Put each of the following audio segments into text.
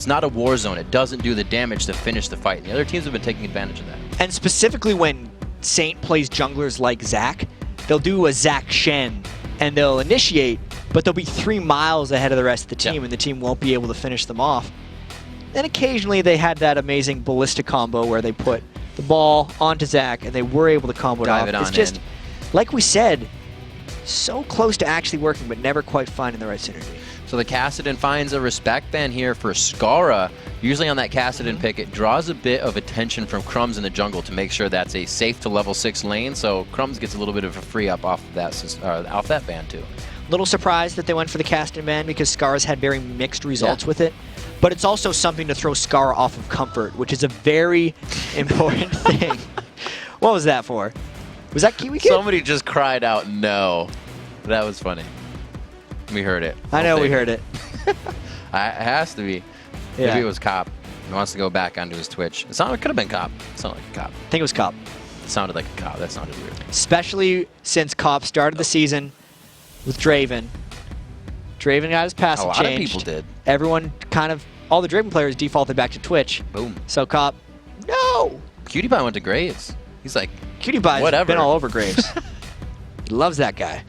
It's not a war zone. It doesn't do the damage to finish the fight. And the other teams have been taking advantage of that. And specifically when Saint plays junglers like Zac, they'll do a Zac Shen, and they'll initiate, but they'll be 3 miles ahead of the rest of the team, and the team won't be able to finish them off. Then occasionally they had that amazing ballista combo where they put the ball onto Zac, and they were able to combo it off. It's just, like we said, so close to actually working, but never quite finding the right synergy. So the Kassadin finds a respect ban here for Skara. Usually on that Kassadin pick, it draws a bit of attention from Crumbs in the jungle to make sure that's a safe to level 6 lane. So Crumbs gets a little bit of a free up off of that ban too. Little surprised that they went for the Kassadin ban because Skara's had very mixed results with it. But it's also something to throw Skara off of comfort, which is a very important thing. What was that for? Was that Kiwi Kid? Somebody just cried out no. That was funny. We heard it. I know we heard it. It has to be. Yeah. Maybe it was Cop. He wants to go back onto his Twitch. It could have been Cop. It sounded like a Cop. I think it was Cop. It sounded like a Cop. That sounded weird. Especially since Cop started the season with Draven. Draven got his passive changed. A lot of people did. Everyone kind of, all the Draven players defaulted back to Twitch. Boom. So Cop, no! Cutie Pie went to Graves. He's like, Cutie Pie's been all over Graves. He loves that guy.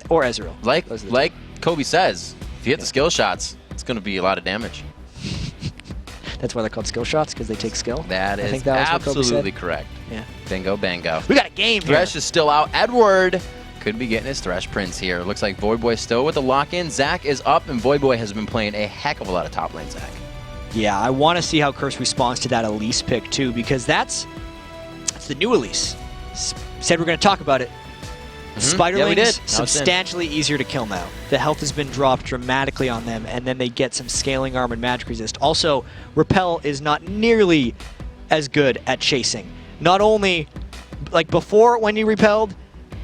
Or Ezreal. Like Kobe says, if you hit the skill shots, it's going to be a lot of damage. That's why they're called skill shots, because they take skill? That is absolutely correct. Yeah. Bingo, bango. We got a game here. Thresh is still out. Edward could be getting his Thresh Prince here. Looks like Voyboy still with the lock-in. Zac is up, and Voyboy has been playing a heck of a lot of top lane Zac. Yeah, I want to see how Curse responds to that Elise pick, too, because that's the new Elise. Said we're going to talk about it. Spiderlings, substantially easier to kill now. The health has been dropped dramatically on them, and then they get some scaling arm and magic resist. Also, Repel is not nearly as good at chasing. Not only, like before when you repelled,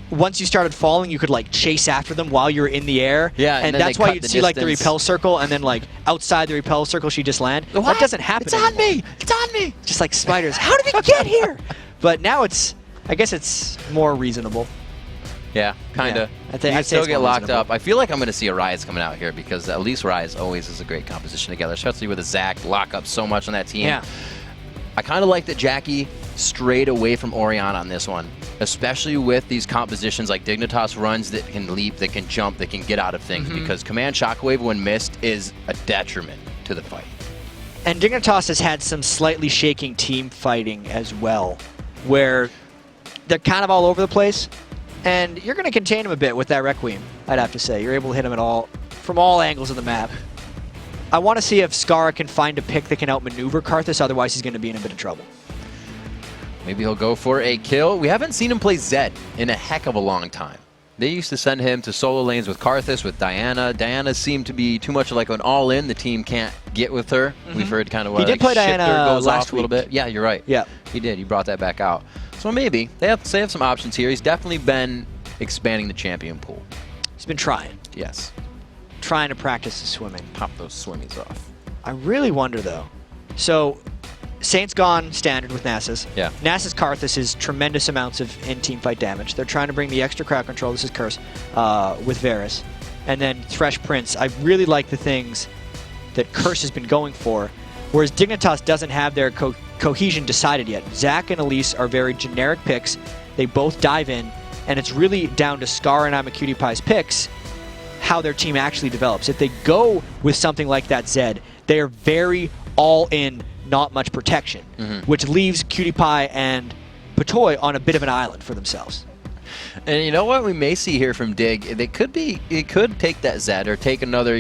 once you started falling, you could like chase after them while you're in the air. Yeah, and that's why you'd see like the repel circle, and then like outside the repel circle, she just land. What? That doesn't happen It's on me! It's on me! Just like spiders. How did we get here? But now it's, I guess it's more reasonable. Yeah, kind of. Yeah, you still get locked up. I feel like I'm going to see a Rise coming out here because at least Rise always is a great composition together, especially with a Zac lock up so much on that team. Yeah. I kind of like that Jackie strayed away from Orianna on this one, especially with these compositions like Dignitas runs that can leap, that can jump, that can get out of things, because Command Shockwave when missed is a detriment to the fight. And Dignitas has had some slightly shaking team fighting as well, where they're kind of all over the place. And you're going to contain him a bit with that Requiem, I'd have to say. You're able to hit him at all, from all angles of the map. I want to see if Skara can find a pick that can outmaneuver Karthus, otherwise he's going to be in a bit of trouble. Maybe he'll go for a kill. We haven't seen him play Zed in a heck of a long time. They used to send him to solo lanes with Karthus, with Diana. Diana seemed to be too much like an all-in. The team can't get with her. We've heard kind of what he did play Diana goes last off a little bit. Yeah, you're right. Yeah, he did. He brought that back out. So maybe they have some options here. He's definitely been expanding the champion pool. He's been trying. Yes. Trying to practice the swimming. Pop those swimmies off. I really wonder though. So Saint's gone standard with Nasus. Yeah. Nasus Karthus is tremendous amounts of in-team fight damage. They're trying to bring the extra crowd control. This is Curse with Varus. And then Thresh Prince. I really like the things that Curse has been going for. Whereas Dignitas doesn't have their cohesion decided yet. Zac and Elise are very generic picks. They both dive in, and it's really down to Scar and I'mACutiePie's picks how their team actually develops. If they go with something like that Zed, they are very all-in, not much protection, which leaves Cutie Pie and Patoy on a bit of an island for themselves. And you know what we may see here from Dig? It could take that Zed or take another,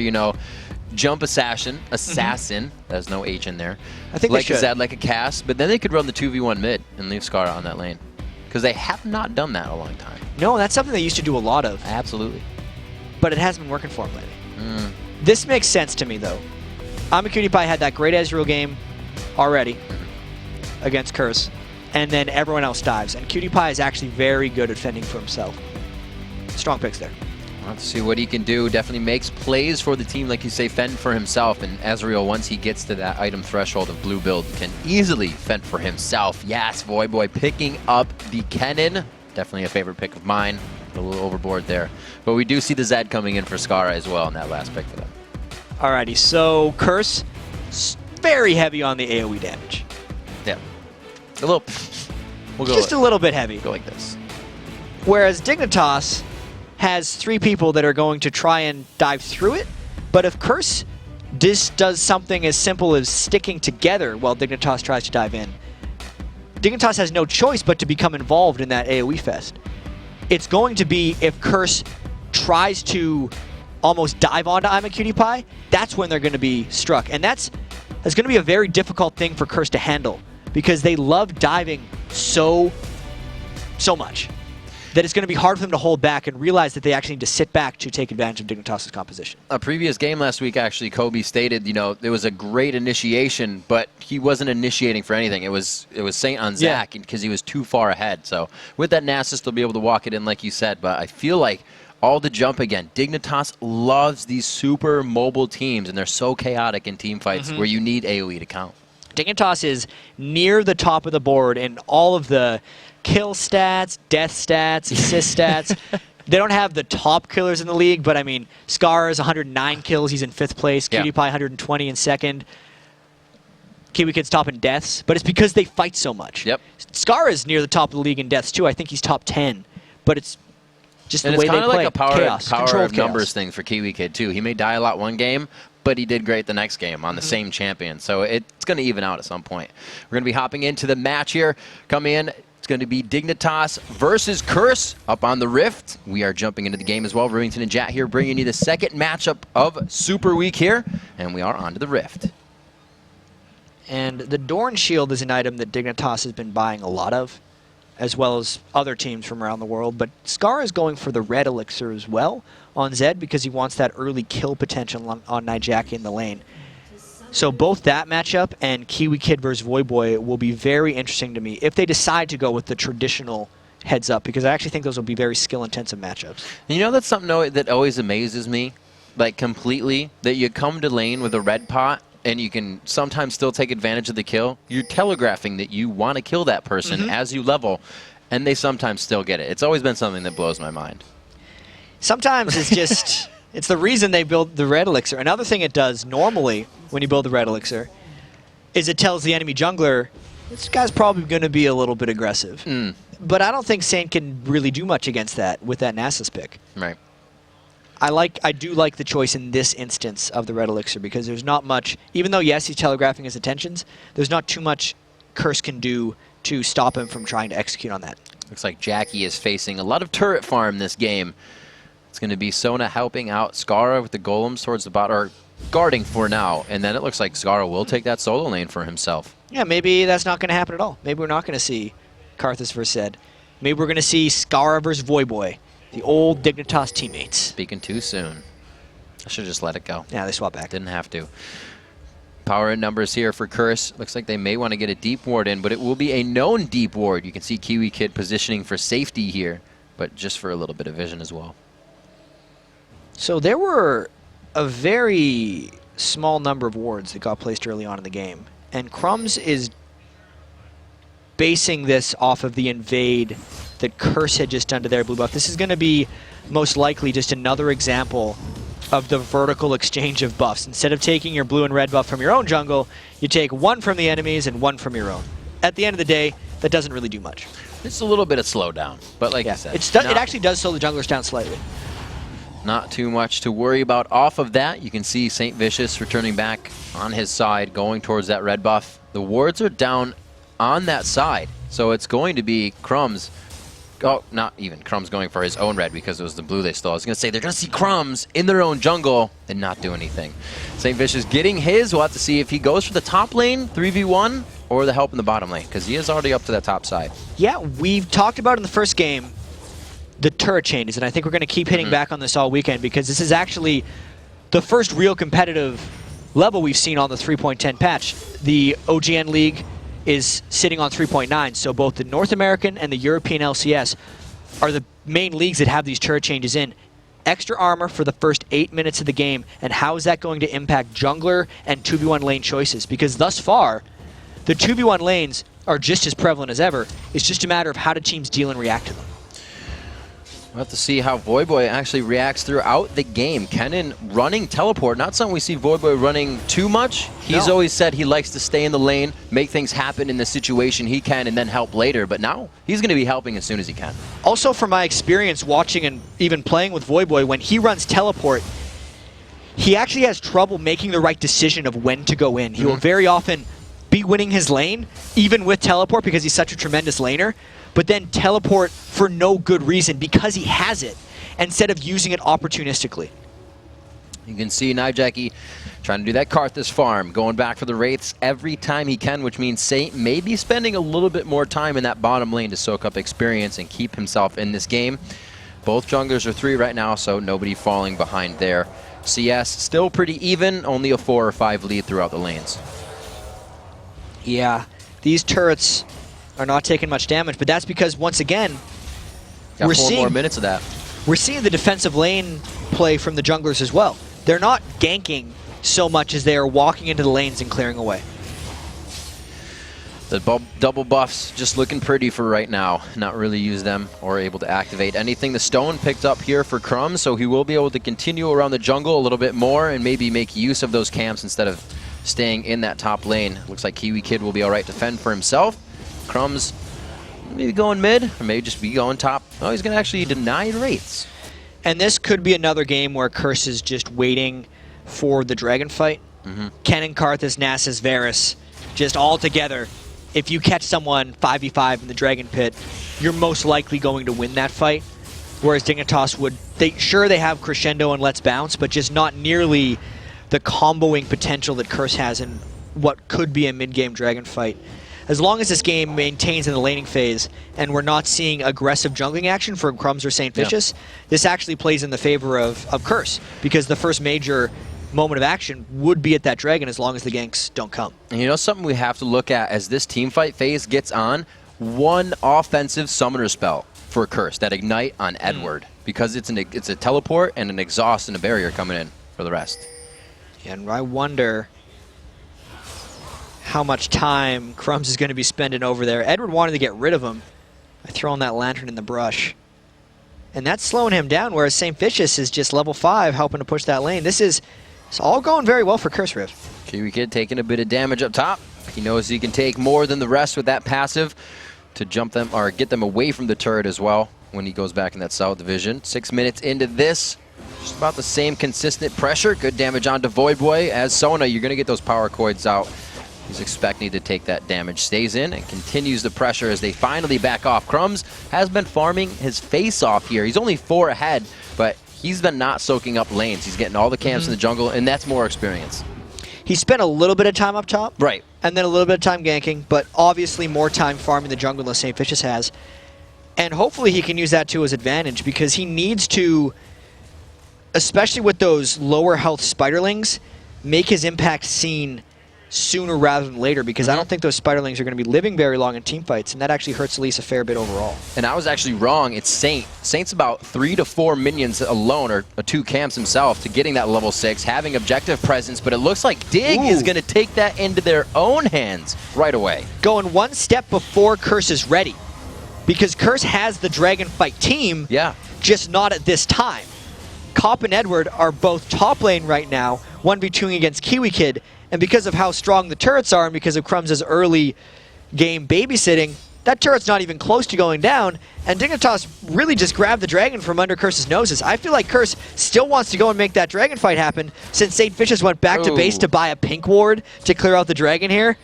jump assassin. There's no H in there. I think like they should. A Zed, like a Cass, but then they could run the 2v1 mid and leave Scar on that lane. Because they have not done that in a long time. No, that's something they used to do a lot of. Absolutely. But it hasn't been working for them lately. This makes sense to me, though. I'mACutiePie had that great Ezreal game already against Curse, and then everyone else dives. And Cutie Pie is actually very good at fending for himself. Strong picks there. Let's see what he can do. Definitely makes plays for the team, like you say, fend for himself. And Ezreal, once he gets to that item threshold of blue build, can easily fend for himself. Yes, Voyboy picking up the Kennen. Definitely a favorite pick of mine. A little overboard there. But we do see the Zed coming in for Skara as well in that last pick for them. Alrighty, so Curse very heavy on the AoE damage. Yeah. A little. We'll go Just a little bit heavy. Go like this. Whereas Dignitas has 3 people that are going to try and dive through it, but if Curse does something as simple as sticking together while Dignitas tries to dive in, Dignitas has no choice but to become involved in that AoE fest. It's going to be if Curse tries to almost dive onto I'm a Cutie Pie, that's when they're going to be struck. And that's going to be a very difficult thing for Curse to handle, because they love diving so much that it's going to be hard for them to hold back and realize that they actually need to sit back to take advantage of Dignitas' composition. A previous game last week, actually, Kobe stated, you know, there was a great initiation, but he wasn't initiating for anything. It was Saint on Zach because he was too far ahead. So with that Nasus, they'll be able to walk it in like you said, but I feel like all the jump again. Dignitas loves these super mobile teams, and they're so chaotic in team fights where you need AoE to count. Dignitas is near the top of the board in all of the kill stats, death stats, assist stats. They don't have the top killers in the league, but I mean, Scar is 109 kills. He's in 5th place. Cutie Pie 120 in 2nd. Kiwi Kid's top in deaths, but it's because they fight so much. Yep. Scar is near the top of the league in deaths, too. I think he's top 10, but it's just the way they play. It's kind of like a power of chaos. numbers thing for Kiwi Kid, too. He may die a lot one game, but he did great the next game on the same champion. So it's going to even out at some point. We're going to be hopping into the match here. Come in. It's going to be Dignitas versus Curse up on the Rift. We are jumping into the game as well. Rivington and Jat here bringing you the second matchup of Super Week here. And we are on to the Rift. And the Dorn Shield is an item that Dignitas has been buying a lot of, as well as other teams from around the world. But Scar is going for the Red Elixir as well on Zed because he wants that early kill potential on Nijaki in the lane. So both that matchup and Kiwi Kid versus Voyboy will be very interesting to me if they decide to go with the traditional heads up, because I actually think those will be very skill-intensive matchups. And you know, that's something that always amazes me, like completely, that you come to lane with a red pot and you can sometimes still take advantage of the kill. You're telegraphing that you want to kill that person as you level, and they sometimes still get it. It's always been something that blows my mind. Sometimes it's just... It's the reason they build the Red Elixir. Another thing it does normally when you build the Red Elixir is it tells the enemy jungler, this guy's probably going to be a little bit aggressive. But I don't think Saint can really do much against that with that Nasus pick. Right. I do like the choice in this instance of the Red Elixir because there's not much, even though yes, he's telegraphing his intentions, there's not too much Curse can do to stop him from trying to execute on that. Looks like Jackie is facing a lot of turret farm this game. It's going to be Sona helping out Skara with the golems towards the bot, or guarding for now. And then it looks like Skara will take that solo lane for himself. Yeah, maybe that's not going to happen at all. Maybe we're not going to see Karthus versus Zed. Maybe we're going to see Skara versus Voyboy, the old Dignitas teammates. Speaking too soon. I should just let it go. Yeah, they swap back. Didn't have to. Power in numbers here for Curse. Looks like they may want to get a deep ward in, but it will be a known deep ward. You can see Kiwi Kid positioning for safety here, but just for a little bit of vision as well. So there were a very small number of wards that got placed early on in the game. And Crumbs is basing this off of the invade that Curse had just done to their blue buff. This is going to be most likely just another example of the vertical exchange of buffs. Instead of taking your blue and red buff from your own jungle, you take one from the enemies and one from your own. At the end of the day, that doesn't really do much. It's a little bit of slowdown, but like I said, it actually does slow the junglers down slightly. Not too much to worry about off of that. You can see St. Vicious returning back on his side, going towards that red buff. The wards are down on that side, so it's going to be Crumbs. Oh, not even. Crumbs going for his own red because it was the blue they stole. I was going to say, they're going to see Crumbs in their own jungle and not do anything. St. Vicious getting his. We'll have to see if he goes for the top lane, 3v1, or the help in the bottom lane, because he is already up to that top side. Yeah, we've talked about in the first game the turret changes, and I think we're going to keep hitting back on this all weekend because this is actually the first real competitive level we've seen on the 3.10 patch. The OGN League is sitting on 3.9, so both the North American and the European LCS are the main leagues that have these turret changes in. Extra armor for the first 8 minutes of the game, and how is that going to impact jungler and 2v1 lane choices? Because thus far, the 2v1 lanes are just as prevalent as ever. It's just a matter of how do teams deal and react to them. We'll have to see how Voyboy actually reacts throughout the game. Kennen running teleport, not something we see Voyboy running too much. He's always said he likes to stay in the lane, make things happen in the situation he can, and then help later. But now he's going to be helping as soon as he can. Also, from my experience watching and even playing with Voyboy, when he runs teleport, he actually has trouble making the right decision of when to go in. He will very often be winning his lane, even with teleport, because he's such a tremendous laner, but then teleport for no good reason because he has it, instead of using it opportunistically. You can see Nijaki trying to do that Karthus farm, going back for the Wraiths every time he can, which means Saint may be spending a little bit more time in that bottom lane to soak up experience and keep himself in this game. Both junglers are 3 right now, so nobody falling behind there. CS still pretty even, only a 4 or 5 lead throughout the lanes. Yeah, these turrets are not taking much damage, but that's because, once again, Got we're 4 seeing more minutes of that. We're seeing the defensive lane play from the junglers as well. They're not ganking so much as they are walking into the lanes and clearing away. The double buffs just looking pretty for right now. Not really use them or able to activate anything. The stone picked up here for Crumb, so he will be able to continue around the jungle a little bit more and maybe make use of those camps instead of staying in that top lane. Looks like Kiwi Kid will be all right to fend for himself. Crumb's maybe going mid, or maybe just be going top. Oh, he's going to actually deny Wraiths. And this could be another game where Curse is just waiting for the dragon fight. Kennen, Karthus, Nasus, Varus, just all together. If you catch someone 5v5 in the dragon pit, you're most likely going to win that fight. Whereas Dignitas would, sure they have Crescendo and Let's Bounce, but just not nearly the comboing potential that Curse has in what could be a mid-game dragon fight. As long as this game maintains in the laning phase and we're not seeing aggressive jungling action from Crumbs or St. Vicious, this actually plays in the favor of Curse, because the first major moment of action would be at that dragon as long as the ganks don't come. And you know something we have to look at as this team fight phase gets on? One offensive summoner spell for Curse, that Ignite on Edward, because it's a teleport and an exhaust and a barrier coming in for the rest. And I wonder how much time Crumbs is going to be spending over there. Edward wanted to get rid of him by throwing that lantern in the brush. And that's slowing him down, whereas St. Vicious is just level 5 helping to push that lane. It's all going very well for Curse Rift. Kiwi Kid taking a bit of damage up top. He knows he can take more than the rest with that passive to jump them or get them away from the turret as well when he goes back in that South Division. 6 minutes into this, just about the same consistent pressure. Good damage onto Voidboy. As Sona, you're going to get those power coins out. He's expecting to take that damage. Stays in and continues the pressure as they finally back off. Crumbs has been farming his face off here. He's only 4 ahead, but he's been not soaking up lanes. He's getting all the camps in the jungle, and that's more experience. He spent a little bit of time up top. Right. And then a little bit of time ganking, but obviously more time farming the jungle than St. Vicious has. And hopefully he can use that to his advantage, because he needs to, especially with those lower health spiderlings, make his impact seen sooner rather than later, because I don't think those spiderlings are going to be living very long in team fights, and that actually hurts Elise a fair bit overall. And I was actually wrong. It's Saint. Saint's about 3 to 4 minions alone, or 2 camps himself, to getting that level 6, having objective presence, but it looks like Dig is going to take that into their own hands right away. Going one step before Curse is ready, because Curse has the dragon fight team, just not at this time. Cop and Edward are both top lane right now, 1v2ing against Kiwi Kid, and because of how strong the turrets are and because of Crumbs' early game babysitting, that turret's not even close to going down, and Dignitas really just grabbed the dragon from under Curse's noses. I feel like Curse still wants to go and make that dragon fight happen, since St. Vicious went back to base to buy a pink ward to clear out the dragon here.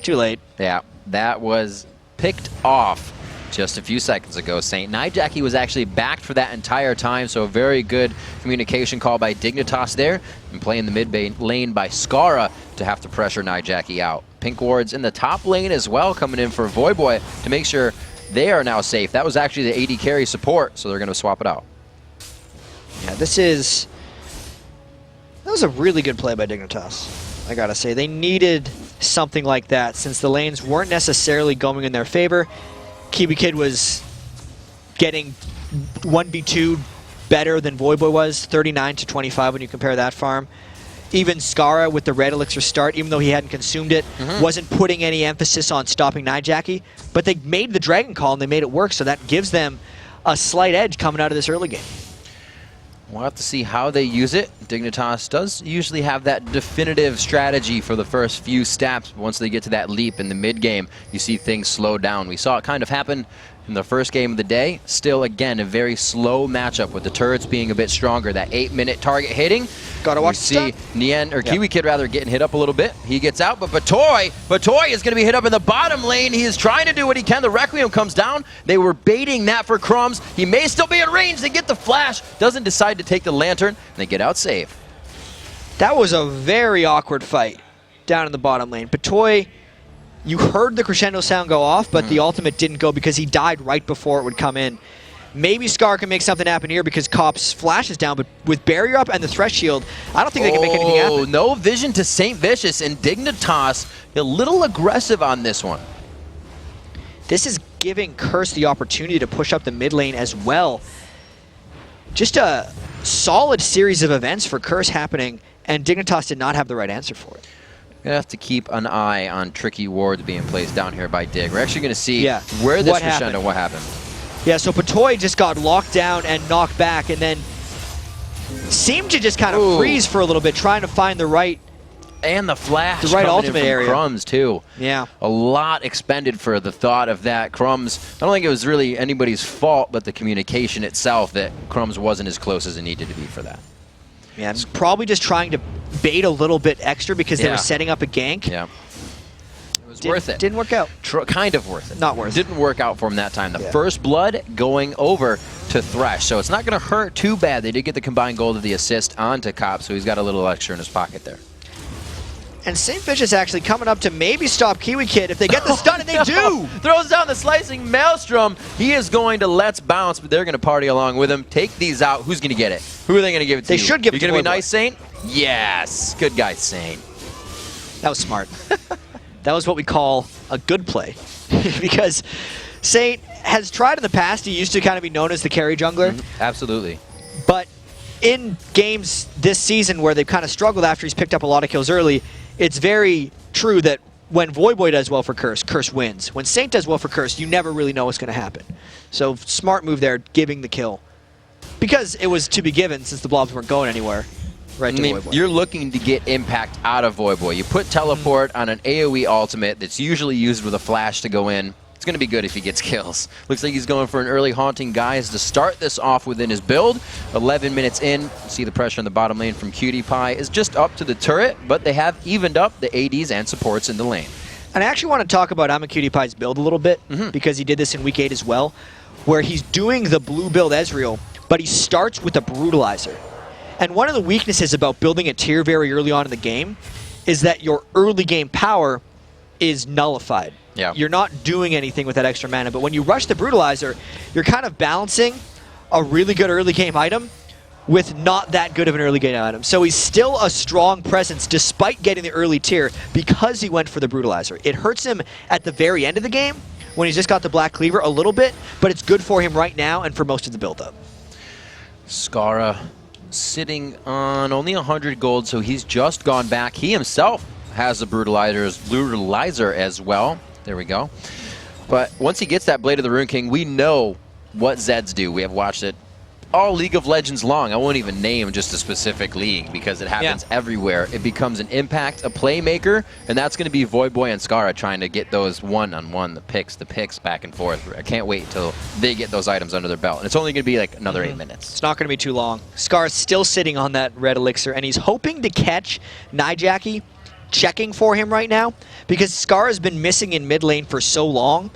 Too late. Yeah, that was picked off just a few seconds ago. Saint Nijaki was actually backed for that entire time, so a very good communication call by Dignitas there, and playing the mid lane by Skara to have to pressure Nijaki out. Pink wards in the top lane as well, coming in for Voyboy to make sure they are now safe. That was actually the AD carry support, so they're going to swap it out. Yeah, that was a really good play by Dignitas, I gotta say. They needed something like that, since the lanes weren't necessarily going in their favor. Kiwi Kid was getting 1v2 better than Voyboy was, 39 to 25 when you compare that farm. Even Skara with the red elixir start, even though he hadn't consumed it, wasn't putting any emphasis on stopping Nijaki, but they made the dragon call and they made it work, so that gives them a slight edge coming out of this early game. We'll have to see how they use it. Dignitas does usually have that definitive strategy for the first few steps. Once they get to that leap in the mid game, you see things slow down. We saw it kind of happen in the first game of the day. Still, again, a very slow matchup with the turrets being a bit stronger. That 8-minute target hitting. Gotta watch see Nien, or Kiwi Kid rather, getting hit up a little bit. He gets out, but Batoy is going to be hit up in the bottom lane. He is trying to do what he can. The Requiem comes down. They were baiting that for Crumbs. He may still be in range. They get the flash. Doesn't decide to take the lantern, and they get out safe. That was a very awkward fight down in the bottom lane. Batoy, you heard the crescendo sound go off, but the ultimate didn't go because he died right before it would come in. Maybe Scar can make something happen here because Cop's flash is down, but with barrier up and the thresh shield, I don't think they can make anything happen. No vision to St. Vicious, and Dignitas a little aggressive on this one. This is giving Curse the opportunity to push up the mid lane as well. Just a solid series of events for Curse happening, and Dignitas did not have the right answer for it. We're going to have to keep an eye on tricky wards being placed down here by Dig. We're actually going to see where this crescendo, what happened. Yeah, so Batoy just got locked down and knocked back, and then seemed to just kind of freeze for a little bit, trying to find the right... And the flash, the right ultimate area. Crumbs, too. Yeah. A lot expended for the thought of that. Crumbs, I don't think it was really anybody's fault, but the communication itself that Crumbs wasn't as close as it needed to be for that. Yeah, probably just trying to bait a little bit extra because they were setting up a gank. Yeah. It was worth it. Didn't work out. Kind of worth it. Not worth it. Didn't work out for him that time. The first blood going over to Thresh, so it's not going to hurt too bad. They did get the combined gold of the assist onto Cop, so he's got a little extra in his pocket there. And St. Vicious actually coming up to maybe stop Kiwi Kid if they get the stun, and they do! Throws down the slicing Maelstrom. He is going to let's bounce, but they're going to party along with him. Take these out. Who's going to get it? Who are they going to give it to? They should give it to You going to be Void nice, Saint? Yes. Good guy, Saint. That was smart. That was what we call a good play. Because Saint has tried in the past. He used to kind of be known as the carry jungler. Absolutely. But in games this season where they've kind of struggled after he's picked up a lot of kills early, it's very true that when Voyboy does well for Curse, Curse wins. When Saint does well for Curse, you never really know what's going to happen. So smart move there, giving the kill. Because it was to be given since the blobs weren't going anywhere. Right to Voyboy. You're looking to get impact out of Voyboy. You put teleport on an AoE ultimate that's usually used with a flash to go in. It's going to be good if he gets kills. Looks like he's going for an early Haunting Guise to start this off within his build. 11 minutes in, see the pressure in the bottom lane from Cutie Pie is just up to the turret, but they have evened up the ADs and supports in the lane. And I actually want to talk about Cutie Pie's build a little bit, because he did this in Week 8 as well, where he's doing the blue build Ezreal, but he starts with a Brutalizer. And one of the weaknesses about building a tier very early on in the game is that your early game power is nullified. Yeah. You're not doing anything with that extra mana, but when you rush the Brutalizer, you're kind of balancing a really good early game item with not that good of an early game item. So he's still a strong presence despite getting the early tier because he went for the Brutalizer. It hurts him at the very end of the game when he's just got the Black Cleaver a little bit, but it's good for him right now and for most of the build-up. Skara sitting on only 100 gold, so he's just gone back. He himself has the Brutalizer as well. There we go. But once he gets that Blade of the Rune King, we know what Zeds do. We have watched it all League of Legends long. I won't even name just a specific league because it happens everywhere. It becomes an impact, a playmaker, and that's going to be Voyboy and Skara trying to get those one-on-one, the picks back and forth. I can't wait till they get those items under their belt. And it's only going to be like another 8 minutes. It's not going to be too long. Skara's still sitting on that red elixir, and he's hoping to catch Nijaki checking for him right now, because Scar has been missing in mid lane for so long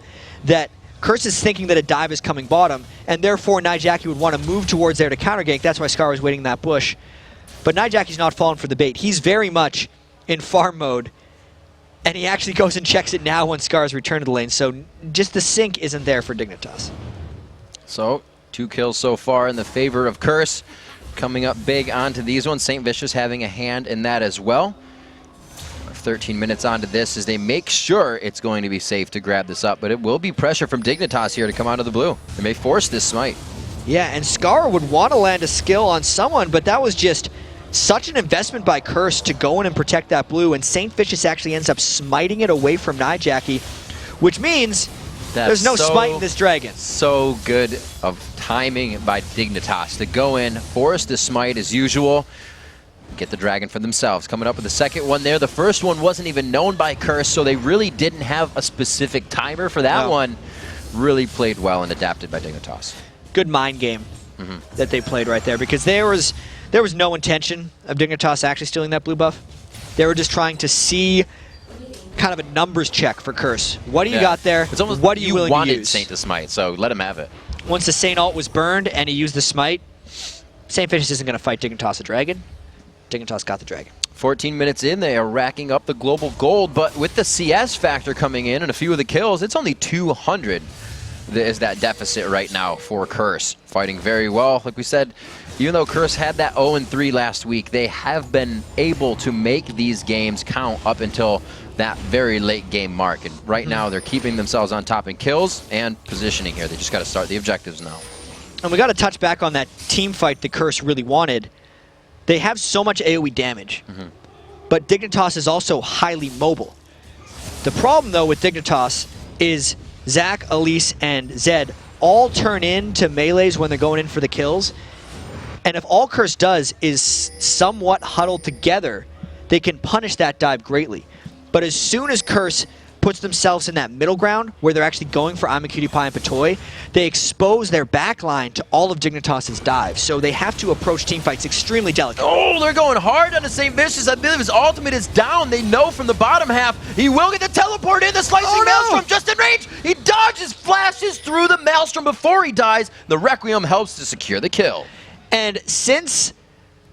that Curse is thinking that a dive is coming bottom, and therefore Nijaki would want to move towards there to counter gank. That's why Scar was waiting in that bush. But Nijaki's not falling for the bait. He's very much in farm mode, and he actually goes and checks it now when Scar's returned to the lane. So just the sync isn't there for Dignitas. So 2 kills so far in the favor of Curse. Coming up big onto these ones. St. Vicious having a hand in that as well. 13 minutes onto this as they make sure it's going to be safe to grab this up, but it will be pressure from Dignitas here to come out of the blue. They may force this smite. Yeah, and Scar would want to land a skill on someone, but that was just such an investment by Curse to go in and protect that blue, and St. Vicious actually ends up smiting it away from Nijaki, which means There's no smite in this dragon. So good of timing by Dignitas to go in, force the smite as usual, get the dragon for themselves. Coming up with the second one there. The first one wasn't even known by Curse, so they really didn't have a specific timer for that one. Really played well and adapted by Dignitas. Good mind game that they played right there, because there was no intention of Dignitas actually stealing that blue buff. They were just trying to see kind of a numbers check for Curse. What do you got there? It's almost what are you willing to use? You wanted Saint to smite, so let him have it. Once the Saint ult was burned and he used the smite, Saint Vicious isn't going to fight Dignitas the dragon. Dignitas got the dragon. 14 minutes in, they are racking up the global gold, but with the CS factor coming in and a few of the kills, it's only 200 is that deficit right now for Curse. Fighting very well. Like we said, even though Curse had that 0-3 last week, they have been able to make these games count up until that very late game mark. And right now, they're keeping themselves on top in kills and positioning here. They just got to start the objectives now. And we got to touch back on that team fight that Curse really wanted. They have so much AoE damage, but Dignitas is also highly mobile. The problem, though, with Dignitas is Zac, Elise, and Zed all turn into melees when they're going in for the kills. And if all Curse does is somewhat huddle together, they can punish that dive greatly. But as soon as Curse puts themselves in that middle ground, where they're actually going for I'm a Cutie Pie and Patoy, they expose their backline to all of Dignitas' dives. So they have to approach teamfights extremely delicately. Oh, they're going hard on the St. Vicious. I believe his ultimate is down. They know from the bottom half he will get the teleport in. The slicing Maelstrom just in range. He dodges, flashes through the Maelstrom before he dies. The Requiem helps to secure the kill. And since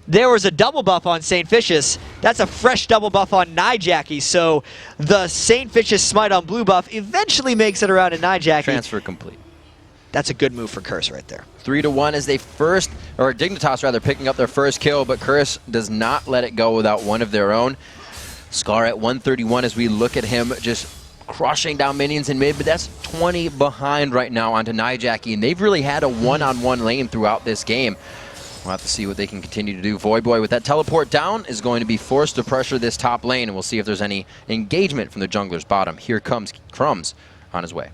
there was a double buff on St. Vicious, that's a fresh double buff on Nyjackie, so the St. Vicious smite on blue buff eventually makes it around to Nyjackie. Transfer complete. That's a good move for Curse right there. 3-1 as they Dignitas rather, picking up their first kill, but Curse does not let it go without one of their own. Scar at 131 as we look at him just crushing down minions in mid, but that's 20 behind right now onto Nyjackie, and they've really had a one-on-one lane throughout this game. We'll have to see what they can continue to do. Voyboy with that teleport down is going to be forced to pressure this top lane, and we'll see if there's any engagement from the jungler's bottom. Here comes Crumbs on his way.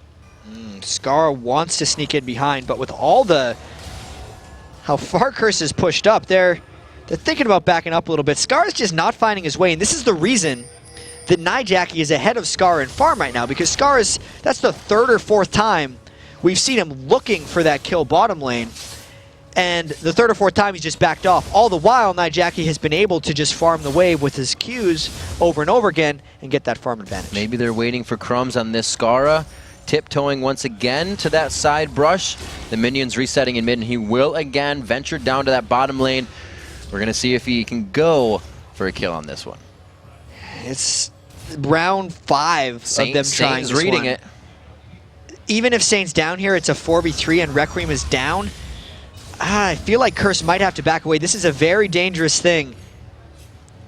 Scar wants to sneak in behind, but with all how far Curse is pushed up, they're thinking about backing up a little bit. Scar is just not finding his way, and this is the reason that Nyjackie is ahead of Scar in farm right now, because Scar that's the third or fourth time we've seen him looking for that kill bottom lane. And the third or fourth time he's just backed off. All the while, Nyjackie has been able to just farm the wave with his Qs over and over again and get that farm advantage. Maybe they're waiting for Crumbs on this Skara. Tiptoeing once again to that side brush. The minions resetting in mid, and he will again venture down to that bottom lane. We're going to see if he can go for a kill on this one. It's round 5 of them trying this reading one. it. Even if Saint's down here, it's a 4v3 and Requiem is down. I feel like Curse might have to back away. This is a very dangerous thing.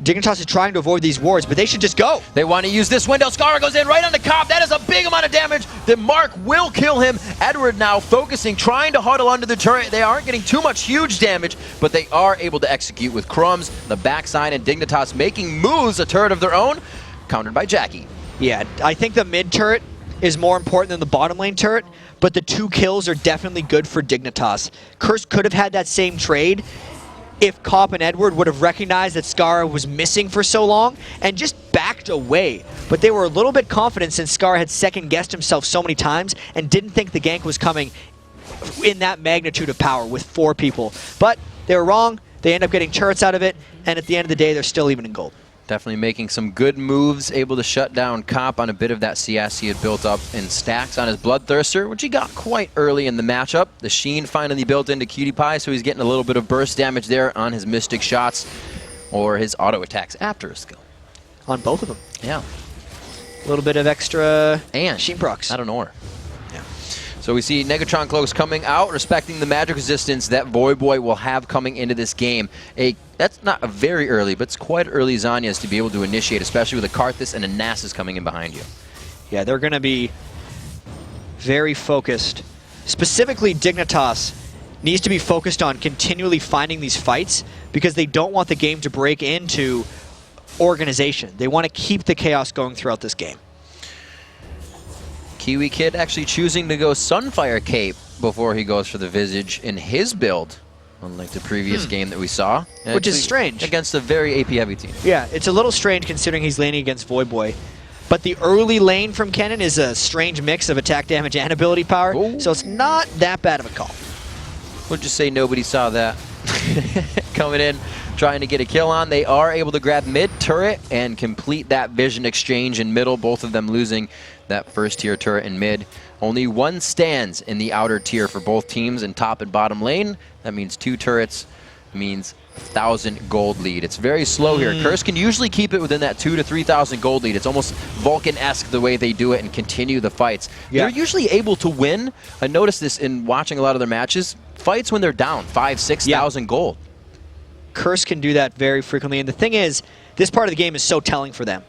Dignitas is trying to avoid these wards, but they should just go. They want to use this window. Skara goes in right on the cop. That is a big amount of damage. The Mark will kill him. Edward now focusing, trying to huddle under the turret. They aren't getting too much huge damage, but they are able to execute with Crumbs, the backside, and Dignitas making moves, a turret of their own, countered by Jackie. Yeah, I think the mid turret is more important than the bottom lane turret, but the 2 kills are definitely good for Dignitas. Curse could have had that same trade if Cop and Edward would have recognized that Skara was missing for so long and just backed away. But they were a little bit confident since Skara had second-guessed himself so many times and didn't think the gank was coming in that magnitude of power with 4 people. But they were wrong. They end up getting turrets out of it, and at the end of the day, they're still even in gold. Definitely making some good moves, able to shut down Cop on a bit of that CS he had built up in stacks on his Bloodthirster, which he got quite early in the matchup. The Sheen finally built into Cutie Pie, so he's getting a little bit of burst damage there on his Mystic shots or his auto attacks after his skill. On both of them. Yeah. A little bit of extra and Sheen procs. I don't know. Yeah. So we see Negatron Cloaks coming out, respecting the magic resistance that Voyboy will have coming into this game. That's not a very early, but it's quite early Zanyas to be able to initiate, especially with a Karthus and a Nasus coming in behind you. Yeah, they're going to be very focused. Specifically, Dignitas needs to be focused on continually finding these fights because they don't want the game to break into organization. They want to keep the chaos going throughout this game. Kiwi Kid actually choosing to go Sunfire Cape before he goes for the Visage in his build, unlike the previous game that we saw. Which is strange. Against a very AP-heavy team. Yeah, it's a little strange considering he's laning against Voyboy. But the early lane from Kennen is a strange mix of attack damage and ability power, so it's not that bad of a call. We'll just say nobody saw that. Coming in, trying to get a kill on. They are able to grab mid turret and complete that vision exchange in middle, both of them losing that first tier turret in mid. Only one stands in the outer tier for both teams in top and bottom lane. That means 2 turrets, means 1,000 gold lead. It's very slow here. Curse can usually keep it within that 2,000 to 3,000 gold lead. It's almost Vulcan-esque the way they do it and continue the fights. Yeah. They're usually able to win. I noticed this in watching a lot of their matches. Fights when they're down 5,000, 6,000 gold. Curse can do that very frequently. And the thing is, this part of the game is so telling for them.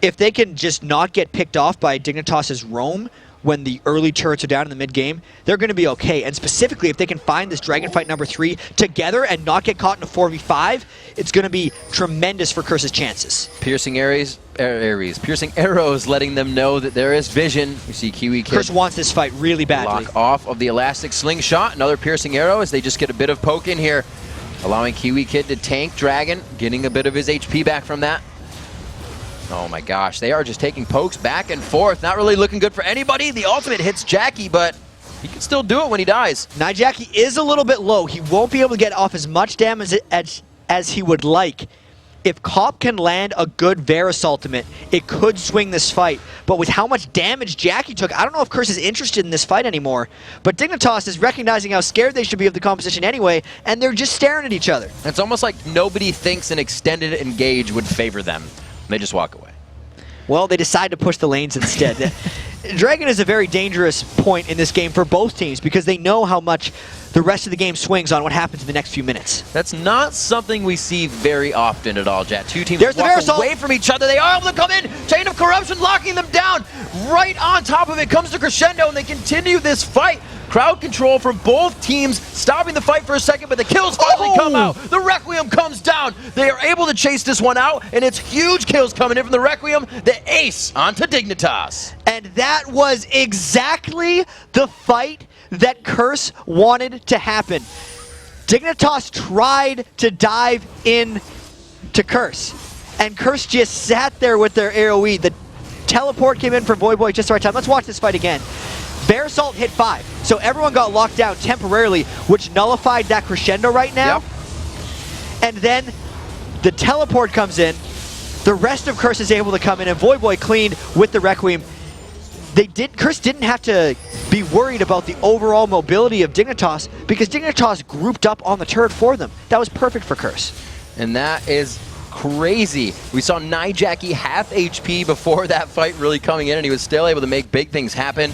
If they can just not get picked off by Dignitas' roam when the early turrets are down in the mid-game, they're going to be okay. And specifically, if they can find this Dragon Fight number 3 together and not get caught in a 4v5, it's going to be tremendous for Curse's chances. Piercing arrows letting them know that there is vision. You see Kiwi Kid. Curse wants this fight really badly. Lock off of the elastic slingshot. Another piercing arrow as they just get a bit of poke in here, allowing Kiwi Kid to tank Dragon, getting a bit of his HP back from that. Oh my gosh, they are just taking pokes back and forth. Not really looking good for anybody. The ultimate hits Jackie, but he can still do it when he dies. Now Jackie is a little bit low. He won't be able to get off as much damage as he would like. If Cop can land a good Varus ultimate, it could swing this fight. But with how much damage Jackie took, I don't know if Curse is interested in this fight anymore. But Dignitas is recognizing how scared they should be of the composition anyway, and they're just staring at each other. It's almost like nobody thinks an extended engage would favor them. They just walk away. Well, they decide to push the lanes instead. Dragon is a very dangerous point in this game for both teams because they know how much the rest of the game swings on what happens in the next few minutes. That's not something we see very often at all, Jet. Two teams walk away from each other. They are able to come in. Chain of Corruption locking them down. Right on top of it comes the crescendo, and they continue this fight. Crowd control from both teams, stopping the fight for a second, but the kills finally come out. The Requiem comes down. They are able to chase this one out, and it's huge kills coming in from the Requiem. The ace onto Dignitas. And that was exactly the fight that Curse wanted to happen. Dignitas tried to dive in to Curse, and Curse just sat there with their AoE. The teleport came in for Voyboy just the right time. Let's watch this fight again. Bear Assault hit 5, so everyone got locked down temporarily, which nullified that crescendo right now. Yep. And then the teleport comes in, the rest of Curse is able to come in, and Voyboy cleaned with the Requiem. Curse didn't have to be worried about the overall mobility of Dignitas because Dignitas grouped up on the turret for them. That was perfect for Curse. And that is crazy. We saw Jackie half HP before that fight really coming in, and he was still able to make big things happen.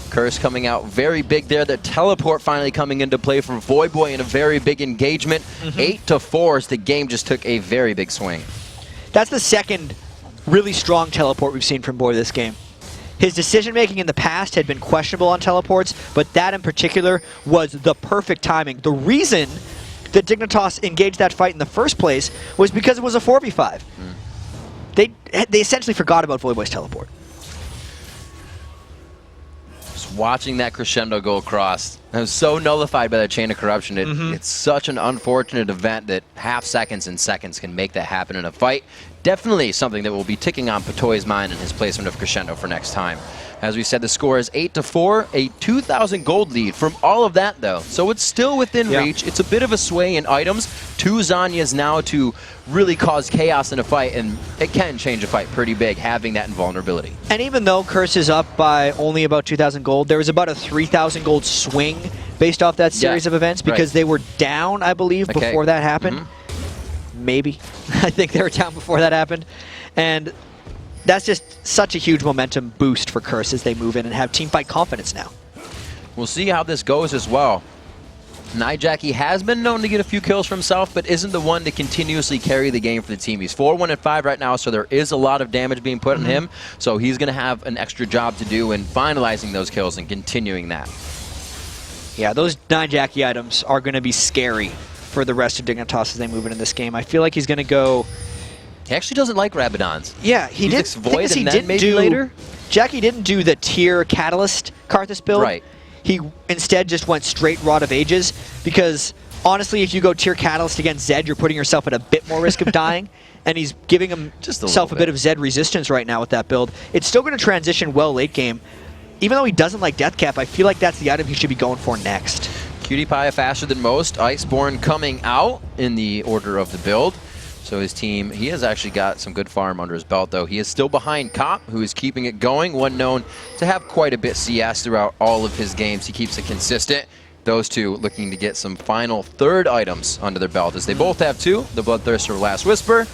Curse coming out very big there. The teleport finally coming into play from Voyboy in a very big engagement. 8-4 as the game just took a very big swing. That's the second really strong teleport we've seen from Boy this game. His decision-making in the past had been questionable on teleports, but that in particular was the perfect timing. The reason that Dignitas engaged that fight in the first place was because it was a 4v5. They essentially forgot about Voyboy's teleport. Watching that crescendo go across, I was so nullified by that Chain of Corruption. It's such an unfortunate event that half seconds and seconds can make that happen in a fight. Definitely something that will be ticking on Patoy's mind in his placement of crescendo for next time. As we said, the score is 8-4, a 2,000 gold lead from all of that, though. So it's still within reach. It's a bit of a sway in items. 2 Zanyas now to really cause chaos in a fight, and it can change a fight pretty big, having that invulnerability. And even though Curse is up by only about 2,000 gold, there was about a 3,000 gold swing based off that series of events because they were down, I believe, before that happened. Maybe. I think they were down before that happened. And that's just such a huge momentum boost for Curse as they move in and have teamfight confidence now. We'll see how this goes as well. Jackie has been known to get a few kills for himself, but isn't the one to continuously carry the game for the team. He's 4-1-5 right now, so there is a lot of damage being put on him. So he's going to have an extra job to do in finalizing those kills and continuing that. Yeah, those Jackie items are going to be scary for the rest of Dignitas as they move into this game. I feel like he's going to go... He actually doesn't like Rabadons. Yeah, he did. Void and then maybe later? Jackie didn't do the tier Catalyst Karthus build. Right. He instead just went straight Rod of Ages, because honestly, if you go tier Catalyst against Zed, you're putting yourself at a bit more risk of dying, and he's giving himself a bit of Zed resistance right now with that build. It's still going to transition well late game. Even though he doesn't like Death Cap, I feel like that's the item he should be going for next. Cutie Pie faster than most. Iceborne coming out in the order of the build. So his team, he has actually got some good farm under his belt, though. He is still behind Cop, who is keeping it going. One known to have quite a bit CS throughout all of his games. He keeps it consistent. Those two looking to get some final third items under their belt, as they both have two. The Bloodthirster Last Whisper,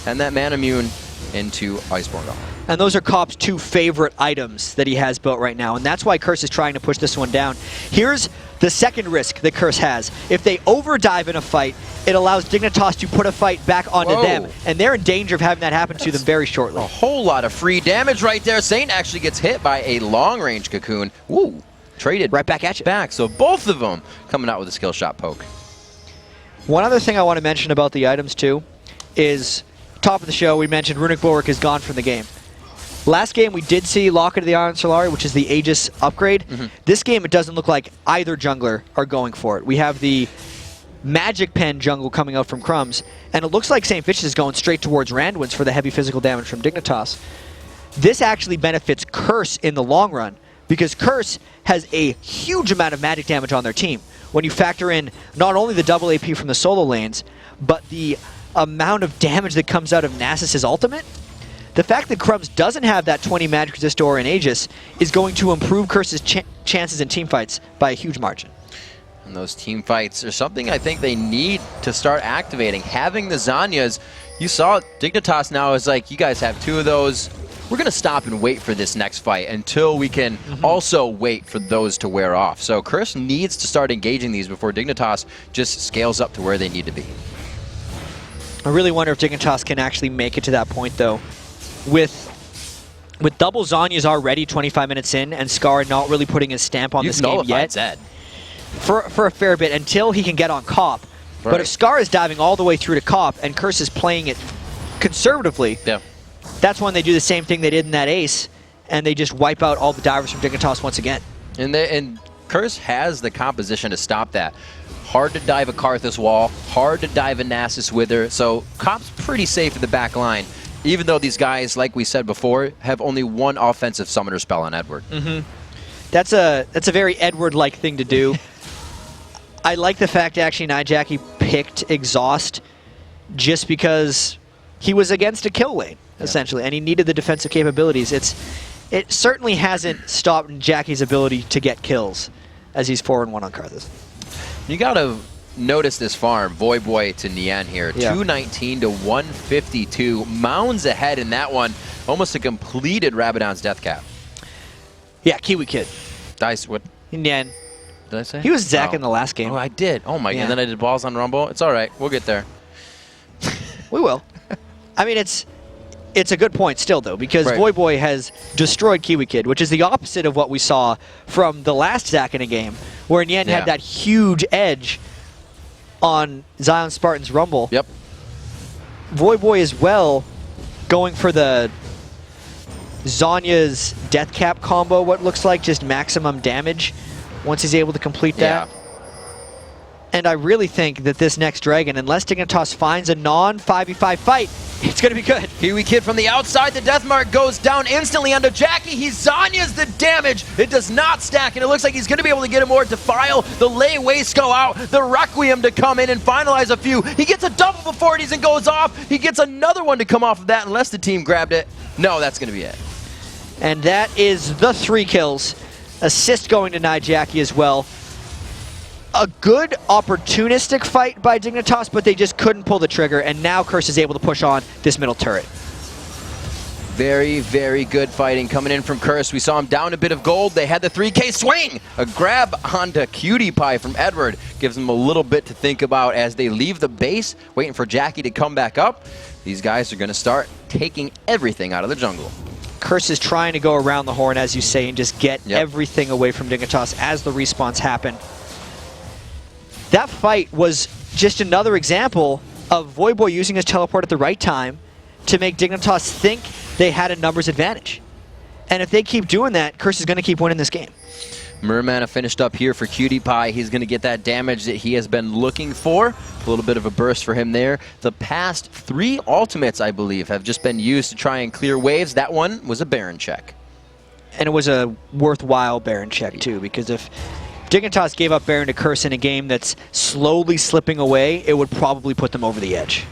and that Man Immune into Iceborne Golem. And those are Cop's two favorite items that he has built right now, and that's why Curse is trying to push this one down. Here's the second risk that Curse has. If they overdive in a fight, it allows Dignitas to put a fight back onto them, and they're in danger of having that happen to them very shortly. A whole lot of free damage right there. Saint actually gets hit by a long-range cocoon. Woo! Traded right back at you. So both of them coming out with a skill shot poke. One other thing I want to mention about the items, too, is top of the show, we mentioned Runic Bulwark is gone from the game. Last game, we did see Locket of the Iron Solari, which is the Aegis upgrade. This game, it doesn't look like either jungler are going for it. We have the Magic Pen jungle coming out from Crumbs, and it looks like St. Vicious is going straight towards Randwinds for the heavy physical damage from Dignitas. This actually benefits Curse in the long run, because Curse has a huge amount of magic damage on their team. When you factor in not only the double AP from the solo lanes, but the amount of damage that comes out of Nasus' ultimate, the fact that Crumbs doesn't have that 20 magic resist aura in Aegis is going to improve Curse's chances in teamfights by a huge margin. And those team fights are something I think they need to start activating. Having the Zanyas, you saw Dignitas now is like, you guys have two of those. We're going to stop and wait for this next fight until we can also wait for those to wear off. So Curse needs to start engaging these before Dignitas just scales up to where they need to be. I really wonder if Dignitas can actually make it to that point, though. With double Zanyas already 25 minutes in, and Scar not really putting his stamp on this game yet, Zed. For a fair bit, until he can get on Cop. Right. But if Scar is diving all the way through to Cop, and Curse is playing it conservatively, that's when they do the same thing they did in that Ace, and they just wipe out all the divers from Dignitas once again. And Curse has the composition to stop that. Hard to dive a Karthus wall, hard to dive a Nasus Wither, so Cop's pretty safe in the back line. Even though these guys, like we said before, have only one offensive summoner spell on Edward. That's a very Edward-like thing to do. I like the fact, actually, Nijaki picked Exhaust just because he was against a kill lane, essentially, and he needed the defensive capabilities. It certainly hasn't stopped Jackie's ability to get kills, as he's 4-1 on Karthus. You gotta notice this farm, Voyboy to Nian here. 219 to 152. Mounds ahead in that one. Almost a completed Rabadon's death cap. Yeah, Kiwi Kid. Dice, what? Nian. Did I say? He was Zach in the last game. Oh, I did. Oh my god. And then I did balls on Rumble. It's alright. We'll get there. We will. I mean, it's a good point still, though, because Voyboy has destroyed Kiwi Kid, which is the opposite of what we saw from the last Zach in a game, where Nian had that huge edge on Zion Spartan's Rumble. Voyboy as well going for the Zanya's death cap combo, what looks like just maximum damage once he's able to complete that. And I really think that this next Dragon, unless Dignitas finds a non-5v5 fight, it's going to be good. Kiwi Kid from the outside. The death mark goes down instantly onto Jackie. He Zanya's the damage. It does not stack, and it looks like he's going to be able to get a more Defile. The Lay Waste go out. The Requiem to come in and finalize a few. He gets a double before it even goes off. He gets another one to come off of that unless the team grabbed it. No, that's going to be it. And that is the 3 kills. Assist going to Nijaki as well. A good opportunistic fight by Dignitas, but they just couldn't pull the trigger, and now Curse is able to push on this middle turret. Very, very good fighting coming in from Curse. We saw him down a bit of gold. They had the 3K swing. A grab onto Cutie Pie from Edward gives them a little bit to think about as they leave the base, waiting for Jackie to come back up. These guys are going to start taking everything out of the jungle. Curse is trying to go around the horn, as you say, and just get everything away from Dignitas as the respawns happen. That fight was just another example of Voyboy using his teleport at the right time to make Dignitas think they had a numbers advantage. And if they keep doing that, Curse is going to keep winning this game. Mermana finished up here for Cutie Pie. He's going to get that damage that he has been looking for. A little bit of a burst for him there. The past 3 ultimates, I believe, have just been used to try and clear waves. That one was a Baron check. And it was a worthwhile Baron check, too, because if Dignitas gave up Baron to Curse in a game that's slowly slipping away, it would probably put them over the edge.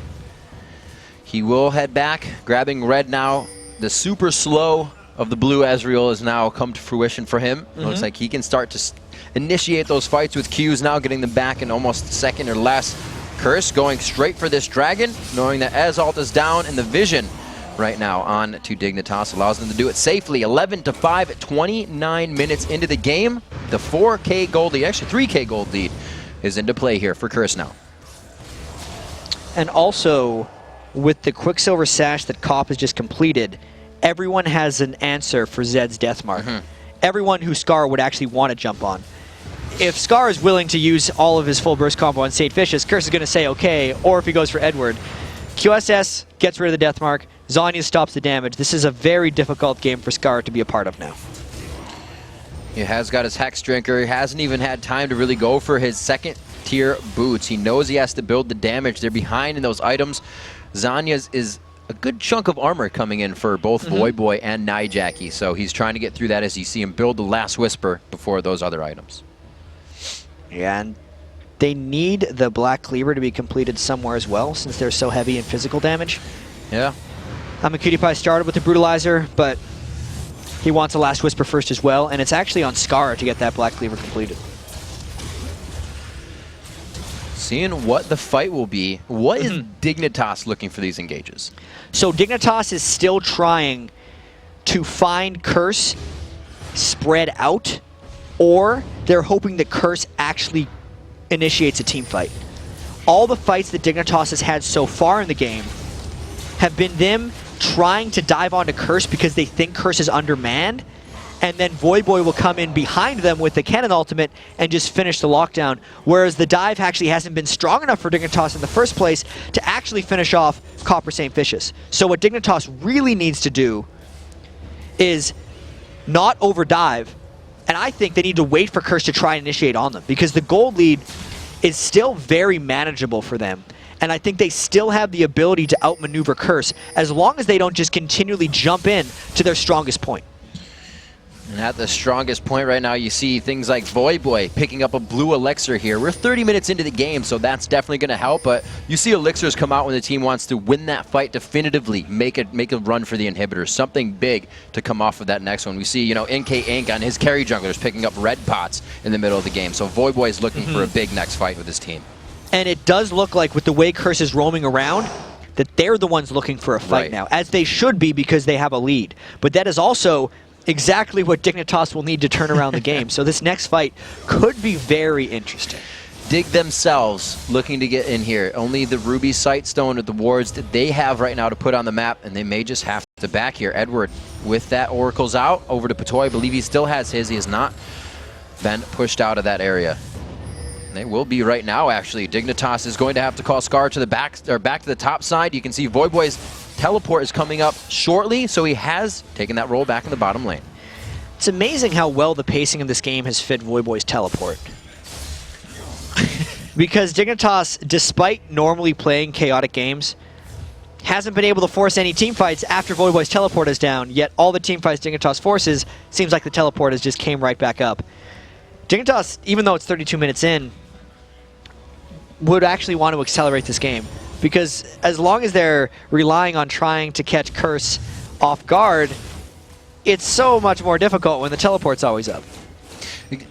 He will head back, grabbing red now. The super slow of the blue Ezreal has now come to fruition for him. It looks like he can start to initiate those fights with Qs now, getting them back in almost a second or less. Curse going straight for this dragon, knowing that Ez ult is down, and the vision right now on to Dignitas allows them to do it safely. 11-5 at 29 minutes into the game. The 4K gold lead, actually 3K gold lead, is into play here for Curse now. And also, with the Quicksilver Sash that Cop has just completed, everyone has an answer for Zed's Deathmark. Everyone who Scar would actually want to jump on. If Scar is willing to use all of his full burst combo on St. Vicious, Curse is going to say okay, or if he goes for Edward. QSS gets rid of the Deathmark, Zanya stops the damage. This is a very difficult game for Scar to be a part of now. He has got his Hex Drinker. He hasn't even had time to really go for his second tier boots. He knows he has to build the damage. They're behind in those items. Zanya's is a good chunk of armor coming in for both Voyboy and Nijaki, so he's trying to get through that as you see him build the Last Whisper before those other items. Yeah, and they need the Black Cleaver to be completed somewhere as well, since they're so heavy in physical damage. Yeah. Cutie Pie started with the Brutalizer, but he wants a Last Whisper first as well, and it's actually on Scar to get that Black Cleaver completed. Seeing what the fight will be, what is Dignitas looking for these engages? So Dignitas is still trying to find Curse spread out, or they're hoping that Curse actually initiates a team fight. All the fights that Dignitas has had so far in the game have been them trying to dive onto Curse because they think Curse is undermanned, and then Voyboy will come in behind them with the cannon ultimate and just finish the lockdown, whereas the dive actually hasn't been strong enough for Dignitas in the first place to actually finish off Copper St. Vicious. So what Dignitas really needs to do is not overdive, and I think they need to wait for Curse to try and initiate on them, because the gold lead is still very manageable for them. And I think they still have the ability to outmaneuver Curse as long as they don't just continually jump in to their strongest point. And at the strongest point right now, you see things like Voyboy picking up a blue elixir here. We're 30 minutes into the game, so that's definitely going to help. But you see elixirs come out when the team wants to win that fight definitively, make a run for the inhibitors, something big to come off of that next one. We see, you know, NK Ink on his carry junglers picking up red pots in the middle of the game. So Voyboy is looking for a big next fight with his team. And it does look like, with the way Curse is roaming around, that they're the ones looking for a fight now, as they should be because they have a lead. But that is also exactly what Dignitas will need to turn around the game. So this next fight could be very interesting. Dig themselves looking to get in here. Only the Ruby Sightstone of the wards that they have right now to put on the map, and they may just have to back here. Edward with that Oracle's out over to Patoy. I believe he still has his. He has not been pushed out of that area. And they will be right now, actually. Dignitas is going to have to call Scar to the back, or back to the top side. You can see Voyboy's teleport is coming up shortly, so he has taken that roll back in the bottom lane. It's amazing how well the pacing of this game has fit Voyboy's teleport. Because Dignitas, despite normally playing chaotic games, hasn't been able to force any team fights after Voyboy's teleport is down, yet all the team fights Dignitas forces, seems like the teleport has just came right back up. Dignitas, even though it's 32 minutes in, would actually want to accelerate this game. Because as long as they're relying on trying to catch Curse off guard, it's so much more difficult when the teleport's always up.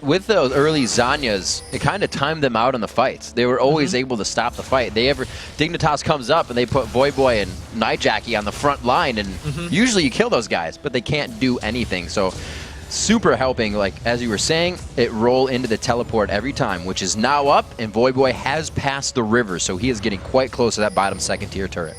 With those early Zanyas, it kind of timed them out in the fights. They were always able to stop the fight. Dignitas comes up and they put Voyboy and Nijaki on the front line, and usually you kill those guys, but they can't do anything. So super helping, like as you were saying, it roll into the teleport every time, which is now up, and Voyboy has passed the river, so he is getting quite close to that bottom second tier turret.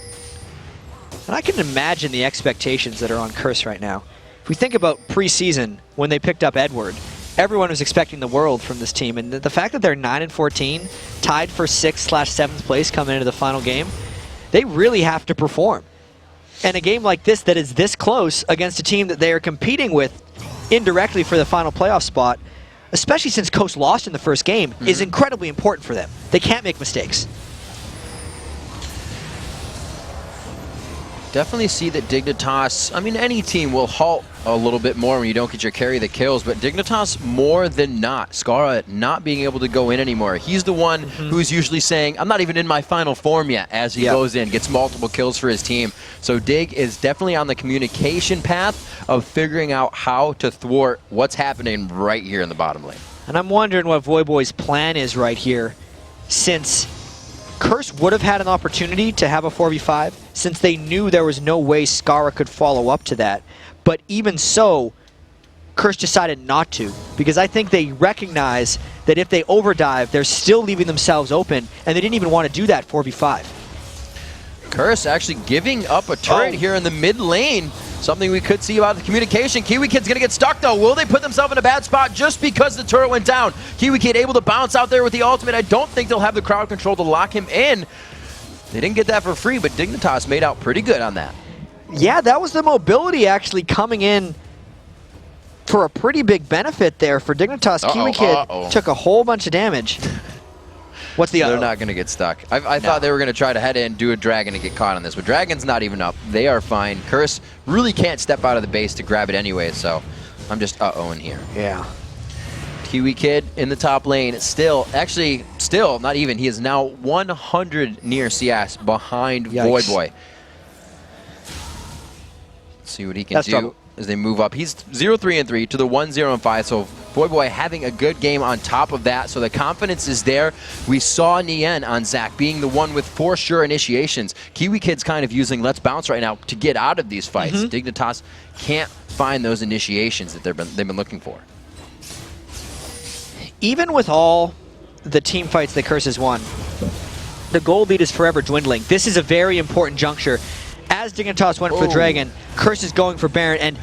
And I can imagine the expectations that are on Curse right now. If we think about preseason, when they picked up Edward, everyone was expecting the world from this team, and the fact that they're 9-14, tied for 6th/7th place coming into the final game, they really have to perform. And a game like this that is this close against a team that they are competing with indirectly for the final playoff spot, especially since Coast lost in the first game, is incredibly important for them. They can't make mistakes. Definitely see that Dignitas, I mean, any team will halt a little bit more when you don't get your carry that kills, but Dignitas more than not. Scara not being able to go in anymore. He's the one who's usually saying, I'm not even in my final form yet, as he goes in, gets multiple kills for his team. So Dig is definitely on the communication path of figuring out how to thwart what's happening right here in the bottom lane. And I'm wondering what Voyboy's plan is right here, since Curse would have had an opportunity to have a 4v5, since they knew there was no way Scara could follow up to that. But even so, Curse decided not to, because I think they recognize that if they overdive, they're still leaving themselves open, and they didn't even want to do that 4v5. Curse actually giving up a turret here in the mid lane. Something we could see about the communication. Kiwi Kid's gonna get stuck though. Will they put themselves in a bad spot just because the turret went down? Kiwi Kid able to bounce out there with the ultimate. I don't think they'll have the crowd control to lock him in. They didn't get that for free, but Dignitas made out pretty good on that. Yeah, that was the mobility actually coming in for a pretty big benefit there for Dignitas. Kiwi Kid took a whole bunch of damage. What's the other? They're not going to get stuck. I thought they were going to try to head in, do a Dragon, and get caught on this, but Dragon's not even up. They are fine. Curse really can't step out of the base to grab it anyway, so I'm just uh-ohing here. Yeah. Kiwi Kid in the top lane. Still, not even. He is now 100 near CS behind Voyboy. Let's see what he can do as they move up. He's 0-3-3 to the 1-0-5, so Voyboy having a good game on top of that, so the confidence is there. We saw Nien on Zach being the one with for sure initiations. Kiwi Kid's kind of using Let's Bounce right now to get out of these fights. Dignitas can't find those initiations that they've been looking for. Even with all the team fights that Curse has won, the gold lead is forever dwindling. This is a very important juncture. As Dignitas went for Dragon, Curse is going for Baron, and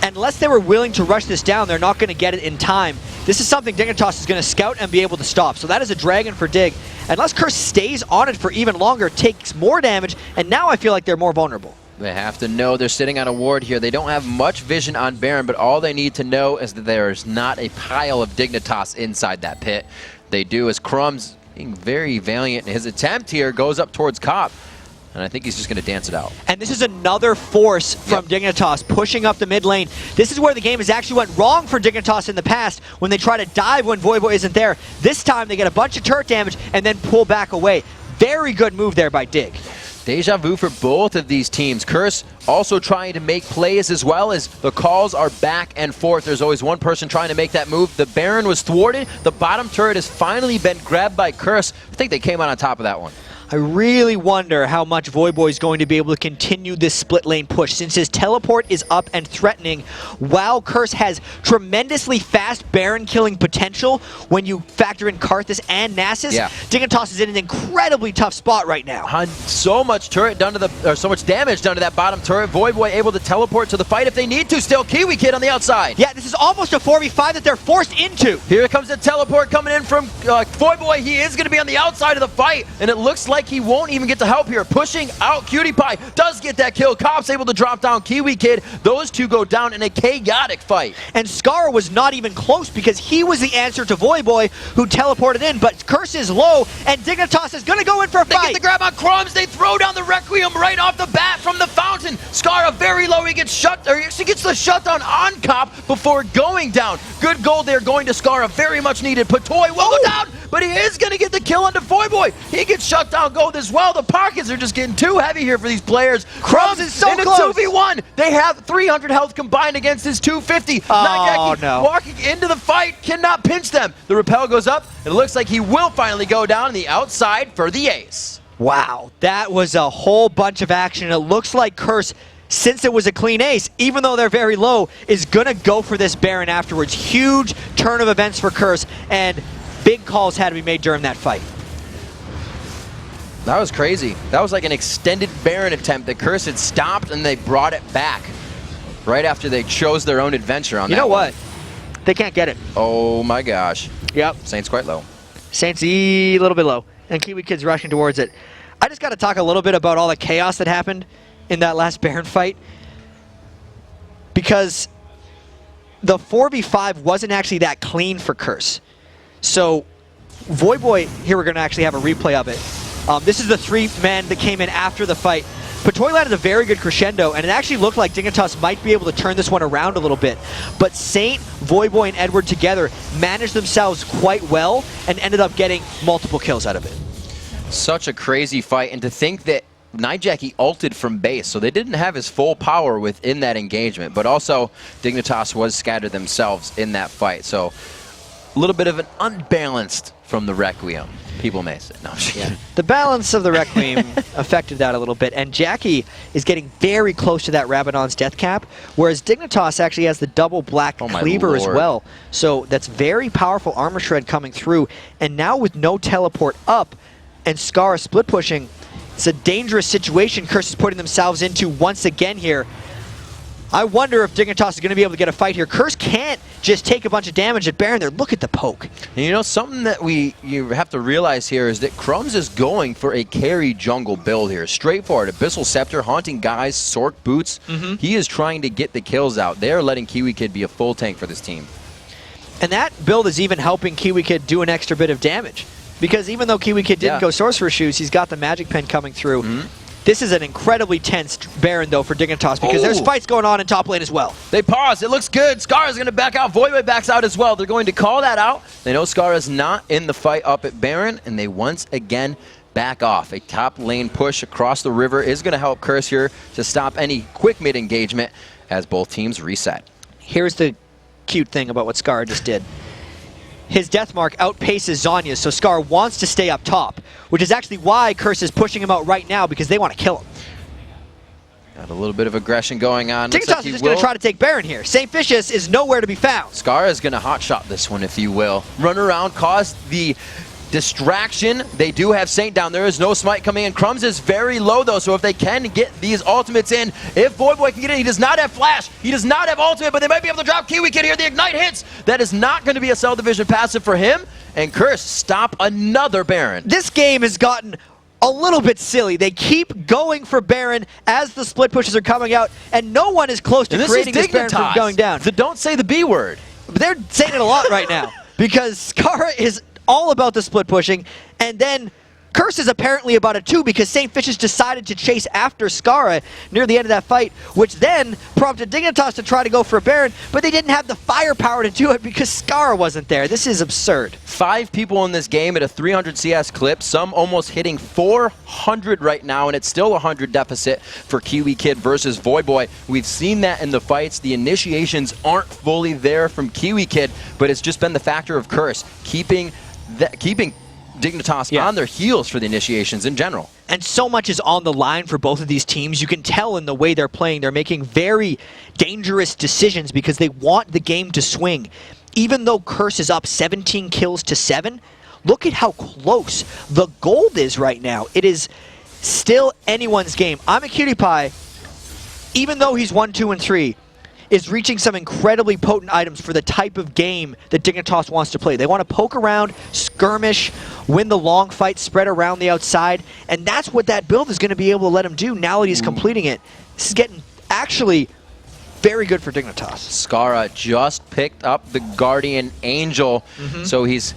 unless they were willing to rush this down, they're not going to get it in time. This is something Dignitas is going to scout and be able to stop. So that is a Dragon for Dig. Unless Curse stays on it for even longer, takes more damage, and now I feel like they're more vulnerable. They have to know they're sitting on a ward here. They don't have much vision on Baron, but all they need to know is that there is not a pile of Dignitas inside that pit. They do, as Crumbs, being very valiant in his attempt here, goes up towards Cop. And I think he's just going to dance it out. And this is another force from Dignitas pushing up the mid lane. This is where the game has actually went wrong for Dignitas in the past when they try to dive when Voyboy isn't there. This time they get a bunch of turret damage and then pull back away. Very good move there by Dig. Deja vu for both of these teams. Curse also trying to make plays as well, as the calls are back and forth. There's always one person trying to make that move. The Baron was thwarted. The bottom turret has finally been grabbed by Curse. I think they came out on top of that one. I really wonder how much Voyboy is going to be able to continue this split lane push, since his teleport is up and threatening, while Curse has tremendously fast Baron killing potential when you factor in Karthus and Nasus. Dignitas is in an incredibly tough spot right now. So much turret done to the, or so much damage done to that bottom turret. Voyboy able to teleport to the fight if they need to. Still Kiwi Kid on the outside. Yeah, this is almost a 4v5 that they're forced into. Here comes the teleport coming in from Voyboy. He is going to be on the outside of the fight, and it looks like he won't even get to help here. Pushing out Cutie Pie. Does get that kill. Cop's able to drop down Kiwi Kid. Those two go down in a chaotic fight. And Scar was not even close because he was the answer to Voyboy, who teleported in. But Curse is low, and Dignitas is going to go in for a fight. They get the grab on Crumbs. They throw down the Requiem right off the bat from the fountain. Scar very low. He gets shut, or he actually gets the shutdown on Cop before going down. Good gold there going to Scar. Very much needed. Patoy will go down, but he is going to get the kill onto Voyboy. He gets shut down gold as well. The pockets are just getting too heavy here for these players. Crumbs is so in close. A 2v1. They have 300 health combined against his 250. No. Walking into the fight, cannot pinch them. The rappel goes up. It looks like he will finally go down on the outside for the ace. Wow, that was a whole bunch of action. It looks like Curse, since it was a clean ace, even though they're very low, is going to go for this Baron afterwards. Huge turn of events for Curse, and big calls had to be made during that fight. That was crazy. That was like an extended Baron attempt that Curse had stopped, and they brought it back right after they chose their own adventure on that. You know what? They can't get it. Oh my gosh. Yep. Saint's quite low. Saint's a little bit low, and Kiwi Kid's rushing towards it. I just got to talk a little bit about all the chaos that happened in that last Baron fight, because the 4v5 wasn't actually that clean for Curse. So Voyboy, here we're going to actually have a replay of it. This is the 3-man that came in after the fight. Patoy landed a very good crescendo, and it actually looked like Dignitas might be able to turn this one around a little bit. But Saint, Voyboy, and Edward together managed themselves quite well and ended up getting multiple kills out of it. Such a crazy fight, and to think that Nightjacky ulted from base, so they didn't have his full power within that engagement, but also Dignitas was scattered themselves in that fight. So a little bit of an unbalanced from the Requiem, people may say. No, yeah. The balance of the Requiem affected that a little bit, and Jackie is getting very close to that Rabadon's death cap, whereas Dignitas actually has the double black cleaver as well. So that's very powerful armor shred coming through, and now with no teleport up and Scar split pushing, it's a dangerous situation Curse is putting themselves into once again here. I wonder if Dignitas is going to be able to get a fight here. Curse can't just take a bunch of damage at Baron there. Look at the poke. And you know, something that you have to realize here is that Crumbs is going for a carry jungle build here. Straightforward. Abyssal Scepter, haunting guys, Sork boots. He is trying to get the kills out. They're letting Kiwi Kid be a full tank for this team. And that build is even helping Kiwi Kid do an extra bit of damage. Because even though Kiwi Kid didn't go Sorcerer Shoes, he's got the Magic Pen coming through. This is an incredibly tense Baron, though, for Dignitas, because there's fights going on in top lane as well. They pause. It looks good. Scar is going to back out. Voyboy backs out as well. They're going to call that out. They know Scar is not in the fight up at Baron, and they once again back off. A top lane push across the river is going to help Curse here to stop any quick mid engagement as both teams reset. Here's the cute thing about what Scar just did. His death mark outpaces Zhonya's, so Scar wants to stay up top, which is actually why Curse is pushing him out right now, because they want to kill him. Got a little bit of aggression going on. Dignitas is just going to try to take Baron here. St. Vicious is nowhere to be found. Scar is going to hotshot this one, if you will. Run around, cause the distraction. They do have Saint down. There is no smite coming in. Crumbs is very low, though, so if they can get these ultimates in, if Voyboy can get in, he does not have flash. He does not have ultimate, but they might be able to drop Kiwi Kid here. The Ignite hits. That is not going to be a Cell Division passive for him. And Curse stop another Baron. This game has gotten a little bit silly. They keep going for Baron as the split pushes are coming out, and no one is close to creating this Baron from going down. So don't say the B word. But they're saying it a lot right now, because Scar is all about the split pushing, and then Curse is apparently about it too, because St. Vicious decided to chase after Skara near the end of that fight, which then prompted Dignitas to try to go for a Baron, but they didn't have the firepower to do it because Skara wasn't there. This is absurd. 5 people in this game at a 300 CS clip, some almost hitting 400 right now, and it's still a 100 deficit for Kiwi Kid versus Voyboy. We've seen that in the fights. The initiations aren't fully there from Kiwi Kid, but it's just been the factor of Curse, keeping Dignitas on their heels for the initiations in general. And so much is on the line for both of these teams. You can tell in the way they're playing. They're making very dangerous decisions because they want the game to swing. Even though Curse is up 17 kills to 7, look at how close the gold is right now. It is still anyone's game. I'm a Cutie Pie, even though he's 1, 2, and 3, is reaching some incredibly potent items for the type of game that Dignitas wants to play. They want to poke around, skirmish, win the long fight, spread around the outside, and that's what that build is going to be able to let him do now that he's completing it. This is getting actually very good for Dignitas. Skara just picked up the Guardian Angel, so he's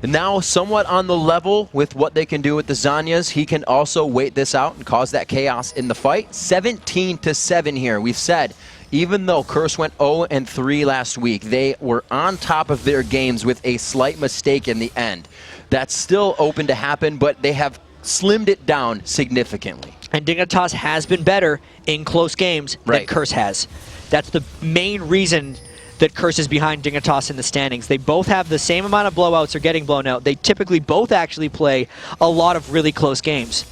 now somewhat on the level with what they can do with the Zhonyas. He can also wait this out and cause that chaos in the fight. 17-7 here. We've said, even though Curse went 0-3 last week, they were on top of their games with a slight mistake in the end. That's still open to happen, but they have slimmed it down significantly. And Dignitas has been better in close games than Curse has. That's the main reason that Curse is behind Dignitas in the standings. They both have the same amount of blowouts or getting blown out. They typically both actually play a lot of really close games.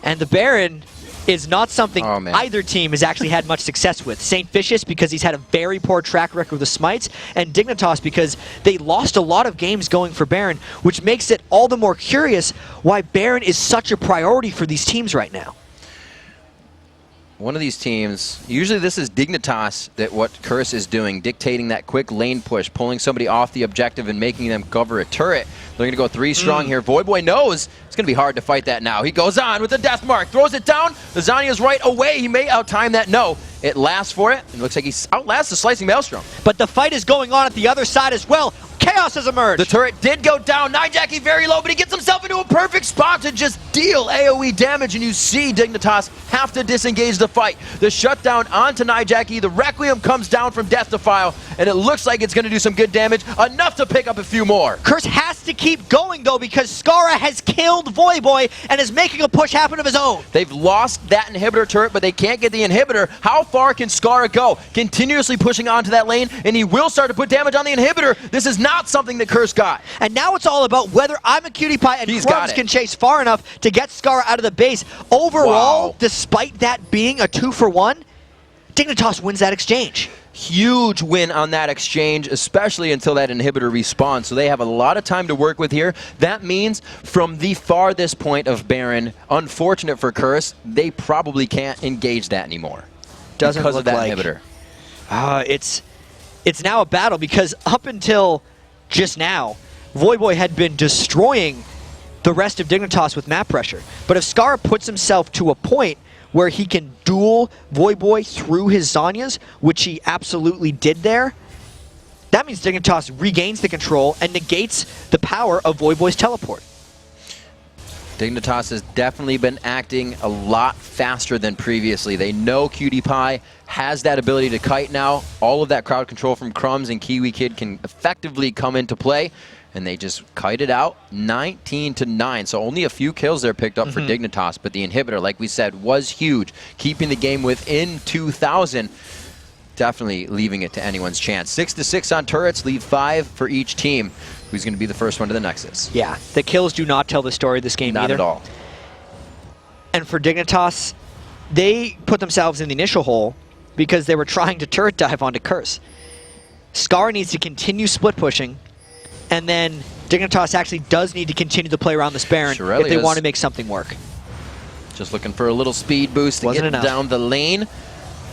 And the Baron is not something either team has actually had much success with. St. Vicious, because he's had a very poor track record with the smites, and Dignitas, because they lost a lot of games going for Baron, which makes it all the more curious why Baron is such a priority for these teams right now. one of these teams, usually this is Dignitas, that what Curse is doing, dictating that quick lane push, pulling somebody off the objective and making them cover a turret. They're going to go 3 strong here. Voidboy knows it's going to be hard to fight that now. He goes on with the death mark, throws it down. The Zanya's right away. He may outtime that. No, it lasts for it. It looks like he outlasts the Slicing Maelstrom. But the fight is going on at the other side as well. Chaos has emerged. The turret did go down. 9Jackie very low, but he gets himself into a perfect spot to just deal AoE damage, and you see Dignitas have to disengage the fight. The shutdown onto 9Jackie. The Requiem comes down from Death Defile, and it looks like it's going to do some good damage, enough to pick up a few more. Curse has to keep going, though, because Skara has killed Voyboy and is making a push happen of his own. They've lost that inhibitor turret, but they can't get the inhibitor. How far can Skara go? Continuously pushing onto that lane, and he will start to put damage on the inhibitor. This is not something that Curse got. And now it's all about whether I'm a Cutie Pie and Crumbs can chase far enough to get Skara out of the base. Overall, despite that being a 2-for-1, Dignitas wins that exchange. Huge win on that exchange, especially until that inhibitor respawns. So they have a lot of time to work with here. That means from the farthest point of Baron, unfortunate for Curse, they probably can't engage that anymore. Doesn't because look of that like inhibitor. It's now a battle, because up until just now, Voyboy had been destroying the rest of Dignitas with map pressure. But if Skara puts himself to a point where he can duel Voyboy through his Zanyas, which he absolutely did there, that means Dignitas regains the control and negates the power of Voyboy's teleport. Dignitas has definitely been acting a lot faster than previously. They know Cutie Pie has that ability to kite now. All of that crowd control from Crumbs and Kiwi Kid can effectively come into play, and they just kite it out 19-9. So only a few kills there picked up for Dignitas, but the inhibitor, like we said, was huge, keeping the game within 2,000. Definitely leaving it to anyone's chance. 6-6 on turrets, leave 5 for each team. Who's going to be the first one to the Nexus? Yeah, the kills do not tell the story of this game either. Not at all. And for Dignitas, they put themselves in the initial hole because they were trying to turret dive onto Curse. Skara needs to continue split pushing, and then Dignitas actually does need to continue to play around this Baron if they want to make something work. Just looking for a little speed boost to get down the lane.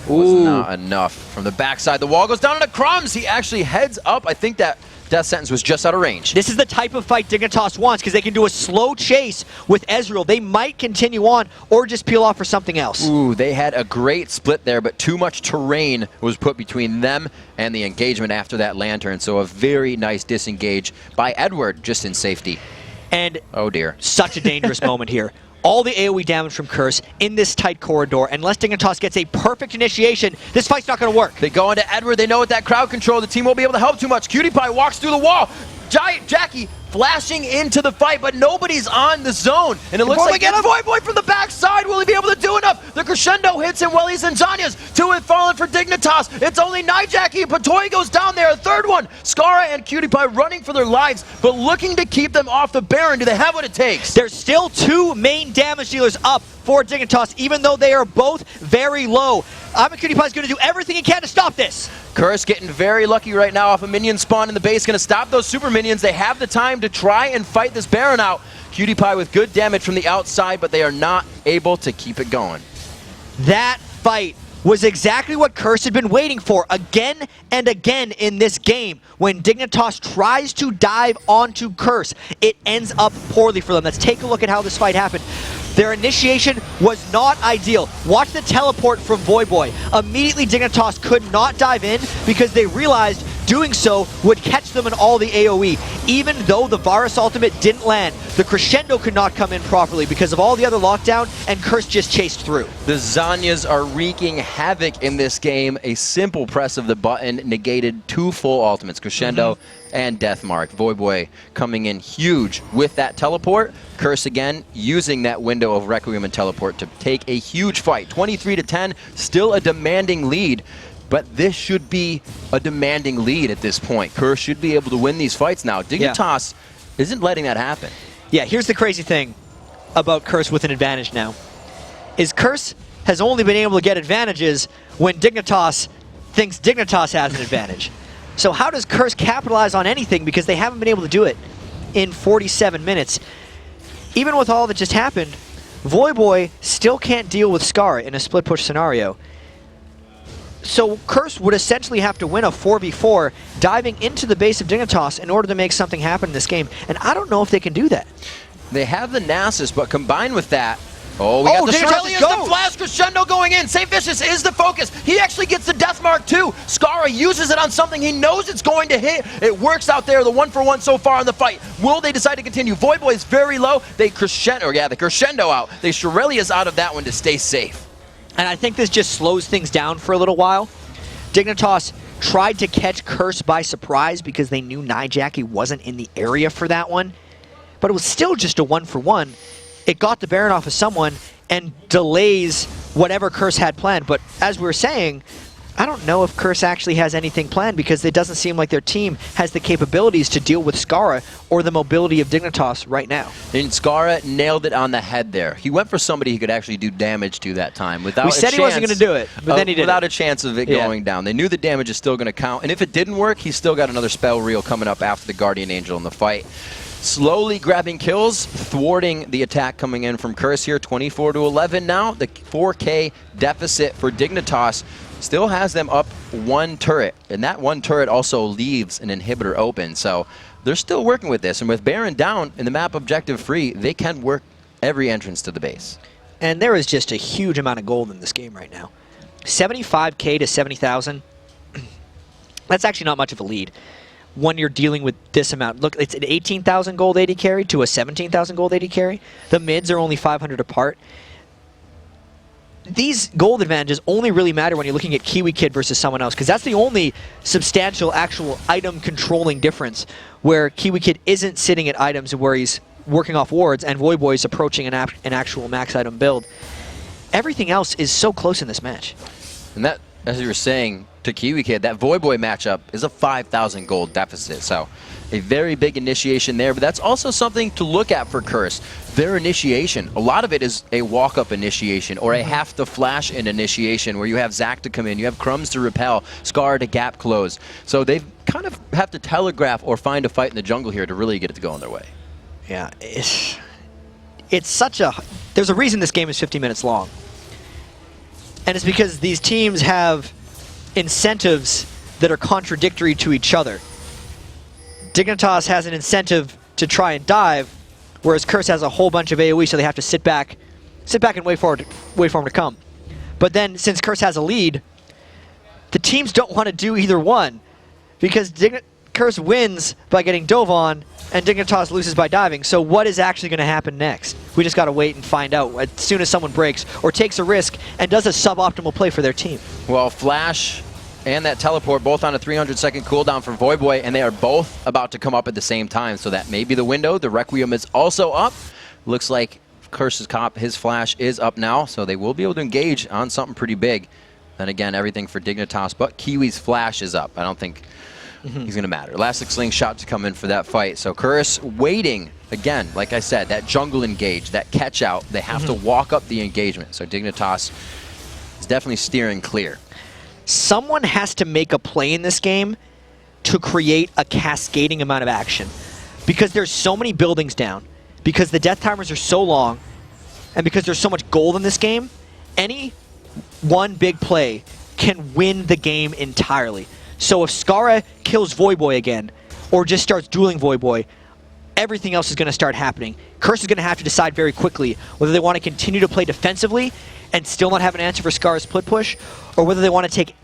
Was not enough. From the backside, the wall goes down into Crumbs. He actually heads up. I think that Death Sentence was just out of range. This is the type of fight Dignitas wants, because they can do a slow chase with Ezreal. They might continue on or just peel off for something else. Ooh, they had a great split there, but too much terrain was put between them and the engagement after that Lantern. So a very nice disengage by Edward, just in safety. And oh dear, such a dangerous moment here. All the AoE damage from Curse in this tight corridor. Unless Dignitas gets a perfect initiation, this fight's not going to work. They go into Edward. They know with that crowd control, the team won't be able to help too much. Cutie Pie walks through the wall. Giant Jackie flashing into the fight, but nobody's on the zone. And it looks like it's Voyboy from the backside. Will he be able to do enough? The crescendo hits him while he's in Zanya's. 2 have fallen for Dignitas. It's only 9Jackie. Patoy goes down there. A third one. Skara and Cutie Pie running for their lives, but looking to keep them off the Baron. Do they have what it takes? There's still 2 main damage dealers up for Dignitas, even though they are both very low. Cutie Pie is going to do everything he can to stop this. Curse getting very lucky right now off a minion spawn in the base. Going to stop those super minions. They have the time to try and fight this Baron out. Cutie Pie with good damage from the outside, but they are not able to keep it going. That fight was exactly what Curse had been waiting for again and again in this game. When Dignitas tries to dive onto Curse, it ends up poorly for them. Let's take a look at how this fight happened. Their initiation was not ideal. Watch the teleport from Voyboy. Immediately Dignitas could not dive in because they realized doing so would catch them in all the AoE. Even though the Varus ultimate didn't land, the crescendo could not come in properly because of all the other lockdown, and Curse just chased through. The Zanyas are wreaking havoc in this game. A simple press of the button negated 2 full ultimates, crescendo and death mark. Voyboy coming in huge with that teleport. Curse again using that window of Requiem and teleport to take a huge fight. 23-10, still a demanding lead. But this should be a demanding lead at this point. Curse should be able to win these fights now. Dignitas isn't letting that happen. Yeah, here's the crazy thing about Curse with an advantage now. Is Curse has only been able to get advantages when Dignitas thinks Dignitas has an advantage. So how does Curse capitalize on anything? Because they haven't been able to do it in 47 minutes. Even with all that just happened, Voyboy still can't deal with Scar in a split push scenario. So Curse would essentially have to win a 4v4 diving into the base of Dignitas in order to make something happen in this game. And I don't know if they can do that. They have the Nasus, but combined with that, oh, we got the Shirelius, the flash crescendo going in. St. Vicious is the focus. He actually gets the death mark too. Skara uses it on something he knows it's going to hit. It works out there, the 1-for-1 so far in the fight. Will they decide to continue? Voyboy is very low. They crescendo, they crescendo out. They Shirelius out of that one to stay safe. And I think this just slows things down for a little while. Dignitas tried to catch Curse by surprise because they knew Nijaki wasn't in the area for that one. But it was still just a 1-for-1. It got the Baron off of someone and delays whatever Curse had planned. But as we were saying, I don't know if Curse actually has anything planned because it doesn't seem like their team has the capabilities to deal with Skara or the mobility of Dignitas right now. And Skara nailed it on the head there. He went for somebody he could actually do damage to that time. Without we said he wasn't going to do it, but then he did. Without a chance of it going down. They knew the damage is still going to count. And if it didn't work, he's still got another spell reel coming up after the Guardian Angel in the fight. Slowly grabbing kills, thwarting the attack coming in from Curse here. 24-11 now. The 4K deficit for Dignitas still has them up one turret. And that one turret also leaves an inhibitor open. So they're still working with this. And with Baron down and the map objective free, they can work every entrance to the base. And there is just a huge amount of gold in this game right now. 75K to 70,000. That's actually not much of a lead when you're dealing with this amount. Look, it's an 18,000 gold AD carry to a 17,000 gold AD carry. The mids are only 500 apart. These gold advantages only really matter when you're looking at Kiwi Kid versus someone else, because that's the only substantial actual item controlling difference, where Kiwi Kid isn't sitting at items where he's working off wards and Voyboy is approaching an actual max item build. Everything else is so close in this match. And that, as you were saying, to Kiwi Kid, that Voyboy matchup is a 5,000 gold deficit. So a very big initiation there, but that's also something to look at for Curse. Their initiation, a lot of it is a walk-up initiation or a have-to-flash in initiation where you have Zac to come in, you have Crumbs to repel, Scar to gap close. So they kind of have to telegraph or find a fight in the jungle here to really get it to go on their way. Yeah, it's such a... There's a reason this game is 50 minutes long. And it's because these teams have incentives that are contradictory to each other. Dignitas has an incentive to try and dive, whereas Curse has a whole bunch of AoE, so they have to sit back and wait for him to come. But then, since Curse has a lead, the teams don't want to do either one, because Curse wins by getting dove on, and Dignitas loses by diving. So what is actually going to happen next? We just got to wait and find out as soon as someone breaks or takes a risk and does a suboptimal play for their team. Well, Flash and that teleport both on a 300-second cooldown for Voyboy, and they are both about to come up at the same time, so that may be the window. The Requiem is also up. Looks like Curse's his Flash is up now, so they will be able to engage on something pretty big. Then again, everything for Dignitas, but Kiwi's Flash is up. I don't think he's going to matter. Elastic Slingshot to come in for that fight. So Curse waiting, again, like I said, that jungle engage, that catch out, they have to walk up the engagement. So Dignitas is definitely steering clear. Someone has to make a play in this game to create a cascading amount of action, because there's so many buildings down, because the death timers are so long, and because there's so much gold in this game. Any one big play can win the game entirely. So if Skara kills Voyboy again, or just starts dueling Voyboy, everything else is going to start happening. Curse is going to have to decide very quickly whether they want to continue to play defensively and still not have an answer for Skara's split push, or whether they want to take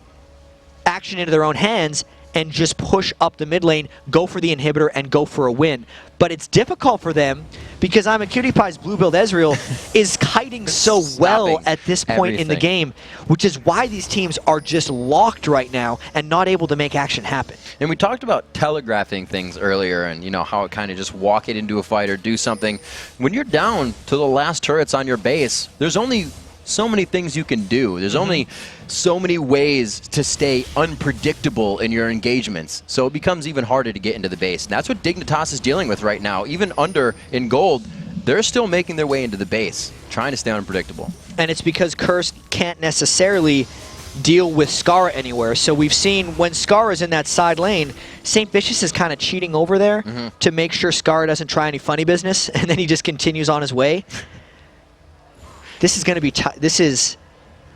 action into their own hands and just push up the mid lane, go for the inhibitor, and go for a win. But it's difficult for them because I'm a Cutie Pie's blue build Ezreal is kiting so well at this point in the game, which is why these teams are just locked right now and not able to make action happen. And we talked about telegraphing things earlier, and you know how it kind of just walk it into a fight or do something. When you're down to the last turrets on your base, there's only so many things you can do. There's only so many ways to stay unpredictable in your engagements. So it becomes even harder to get into the base. And that's what Dignitas is dealing with right now. Even under in gold, they're still making their way into the base, trying to stay unpredictable. And it's because Curse can't necessarily deal with Skara anywhere. So we've seen when Skara's in that side lane, St. Vicious is kind of cheating over there to make sure Skara doesn't try any funny business, and then he just continues on his way. this is going to be this is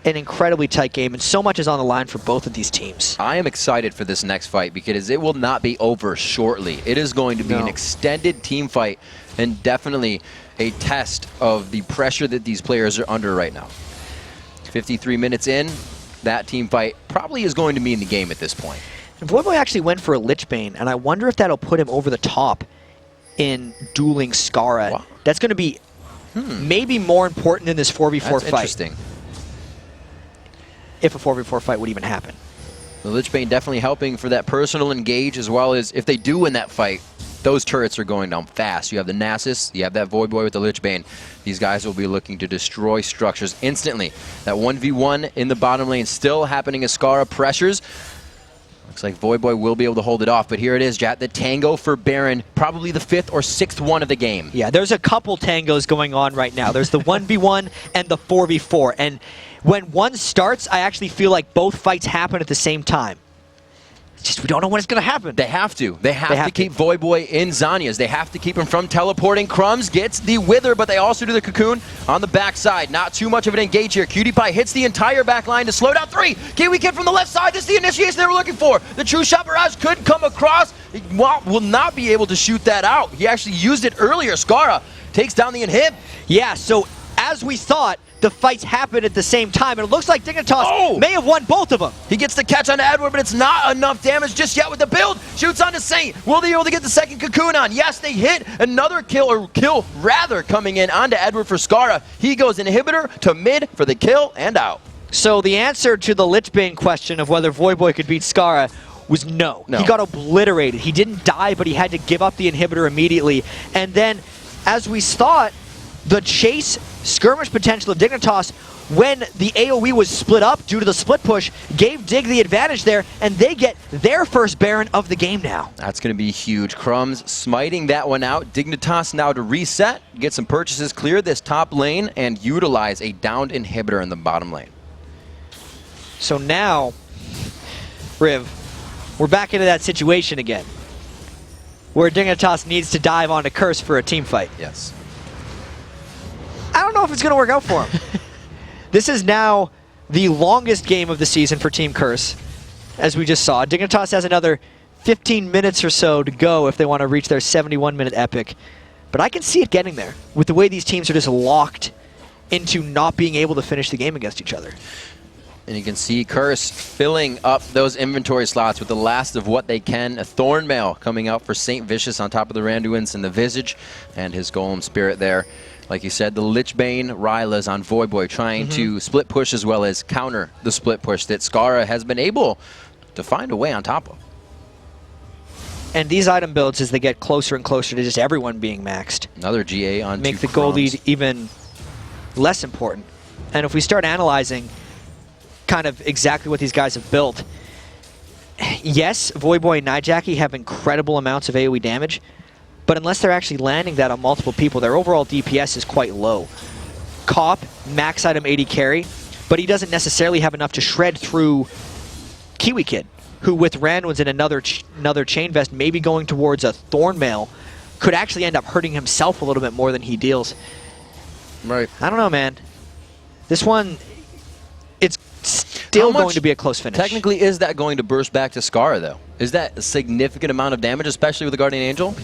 an incredibly tight game, and so much is on the line for both of these teams. I am excited for this next fight because it will not be over shortly. It is going to be an extended team fight and definitely a test of the pressure that these players are under right now. 53 minutes in, that team fight probably is going to be in the game at this point. And Voyboy actually went for a Lichbane, and I wonder if that'll put him over the top in dueling Skara. Wow. That's going to be maybe more important than this 4v4 fight. Interesting. If a 4v4 fight would even happen. The Lichbane definitely helping for that personal engage, as well as if they do win that fight, those turrets are going down fast. You have the Nasus, you have that Voyboy with the Lichbane. These guys will be looking to destroy structures instantly. That 1v1 in the bottom lane still happening as Skara pressures. Looks like Voyboy will be able to hold it off, but here it is, Jat, the tango for Baron, probably the 5th or 6th one of the game. Yeah, there's a couple tangos going on right now. There's the 1v1 and the 4v4, and when one starts, I actually feel like both fights happen at the same time. It's just we don't know when it's going to happen. They have to. They have to keep Voyboy in Zhonya's. They have to keep him from teleporting. Crumbs gets the Wither, but they also do the Cocoon on the backside. Not too much of an engage here. Cutie Pie hits the entire back line to slow down 3. Kiwi Kid from the left side. This is the initiation they were looking for. The True Shot Barrage could come across. He will not be able to shoot that out. He actually used it earlier. Skara takes down the inhib. Yeah, so as we thought, the fights happen at the same time, and it looks like Dignitas may have won both of them. He gets the catch on Edward, but it's not enough damage just yet with the build. Shoots onto Saint. Will they be able to get the second Cocoon on? Yes, they hit another kill rather coming in onto Edward for Skara. He goes inhibitor to mid for the kill and out. So the answer to the Lichbane question of whether Voyboy could beat Skara was no. He got obliterated. He didn't die, but he had to give up the inhibitor immediately. And then, as we thought, the chase skirmish potential of Dignitas, when the AoE was split up due to the split push, gave Dig the advantage there, and they get their first Baron of the game now. That's going to be huge. Crumbs smiting that one out. Dignitas now to reset, get some purchases, clear this top lane, and utilize a downed inhibitor in the bottom lane. So now, Riv, we're back into that situation again, where Dignitas needs to dive onto Curse for a team fight. Yes. I don't know if it's going to work out for him. This is now the longest game of the season for Team Curse, as we just saw. Dignitas has another 15 minutes or so to go if they want to reach their 71-minute epic. But I can see it getting there with the way these teams are just locked into not being able to finish the game against each other. And you can see Curse filling up those inventory slots with the last of what they can. A Thornmail coming out for St. Vicious on top of the Randuin's and the Visage, and his Golem Spirit there. Like you said, the Lichbane Ryla's on Voyboy trying to split push as well as counter the split push that Skara has been able to find a way on top of. And these item builds, as they get closer and closer to just everyone being maxed, another GA on make the goal lead even less important. And if we start analyzing kind of exactly what these guys have built, yes, Voyboy and Nijaki have incredible amounts of AoE damage, but unless they're actually landing that on multiple people, their overall DPS is quite low. Cop, max item 80 carry, but he doesn't necessarily have enough to shred through Kiwi Kid, who with Randuin's and another Chain Vest, maybe going towards a Thornmail, could actually end up hurting himself a little bit more than he deals. Right. I don't know, man. This one, it's still going to be a close finish. Technically, is that going to burst back to Skara, though? Is that a significant amount of damage, especially with the Guardian Angel?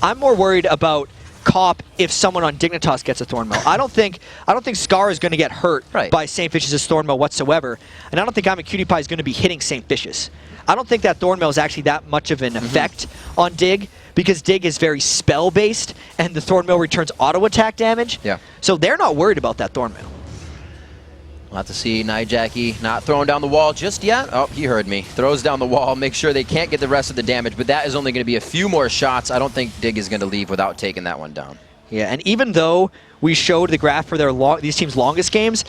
I'm more worried about Cop if someone on Dignitas gets a Thornmail. I don't think Skara is going to get hurt by St. Vicious' Thornmail whatsoever, and I don't think I'm a Cutie Pie is going to be hitting St. Vicious. I don't think that Thornmail is actually that much of an effect on Dig, because Dig is very spell-based, and the Thornmail returns auto-attack damage. Yeah. So they're not worried about that Thornmail. We'll have to see Nijaki not throwing down the wall just yet. Oh, he heard me. Throws down the wall, make sure they can't get the rest of the damage, but that is only going to be a few more shots. I don't think Dig is going to leave without taking that one down. Yeah, and even though we showed the graph for these teams' longest games,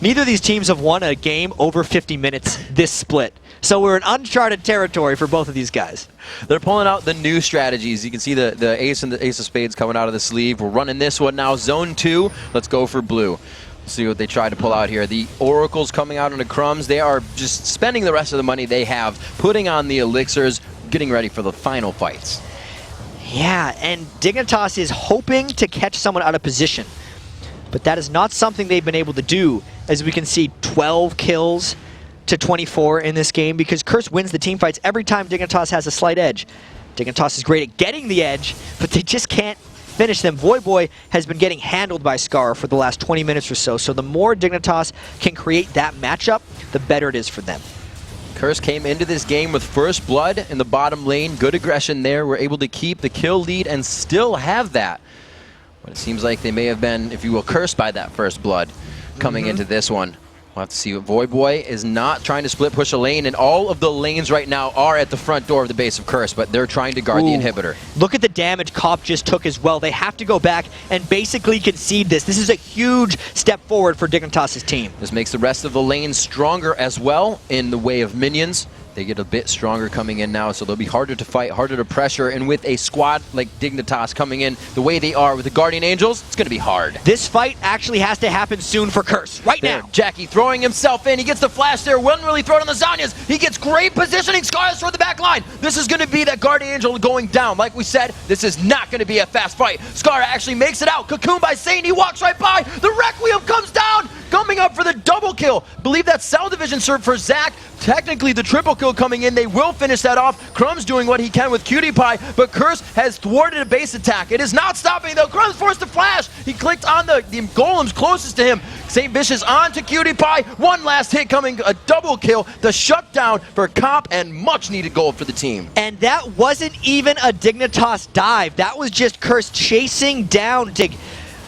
neither of these teams have won a game over 50 minutes this split. So we're in uncharted territory for both of these guys. They're pulling out the new strategies. You can see the ace and the ace of spades coming out of the sleeve. We're running this one now. Zone 2, let's go for blue. See what they try to pull out here. The Oracles coming out into Crumbs. They are just spending the rest of the money they have, putting on the elixirs, getting ready for the final fights. Yeah, and Dignitas is hoping to catch someone out of position. but that is not something they've been able to do, as we can see 12 kills to 24 in this game, because Curse wins the team fights every time Dignitas has a slight edge. Dignitas is great at getting the edge, but they just can't finish them. Voyboy has been getting handled by Scar for the last 20 minutes or so, so the more Dignitas can create that matchup, the better it is for them. Curse came into this game with first blood in the bottom lane. Good aggression there. We're able to keep the kill lead and still have that. But it seems like they may have been, if you will, cursed by that first blood coming into this one. We'll have to see what Voyboy is not trying to split push a lane, and all of the lanes right now are at the front door of the base of Curse, but they're trying to guard the inhibitor. Look at the damage Cop just took as well. They have to go back and basically concede this. This is a huge step forward for Dignitas' team. This makes the rest of the lanes stronger as well in the way of minions. They get a bit stronger coming in now, so they'll be harder to fight, harder to pressure, and with a squad like Dignitas coming in the way they are with the Guardian Angels, it's going to be hard. This fight actually has to happen soon for Curse, right there, now. Jackie throwing himself in. He gets the flash there. Wouldn't really throw it on the Zanyas. He gets great positioning. Scars for the back line. This is going to be that Guardian Angel going down. Like we said, this is not going to be a fast fight. Scar actually makes it out. Cocoon by Sane. He walks right by. The Requiem comes down. Coming up for the double kill. Believe that Cell Division served for Zach. Technically the triple kill coming in. They will finish that off. Crumb's doing what he can with Cutie Pie, but Curse has thwarted a base attack. It is not stopping though. Crumb's forced to flash. He clicked on the golems closest to him. St. Vicious on to Cutie Pie. One last hit coming, a double kill. The shutdown for Cop and much needed gold for the team. And that wasn't even a Dignitas dive. That was just Curse chasing down Dig.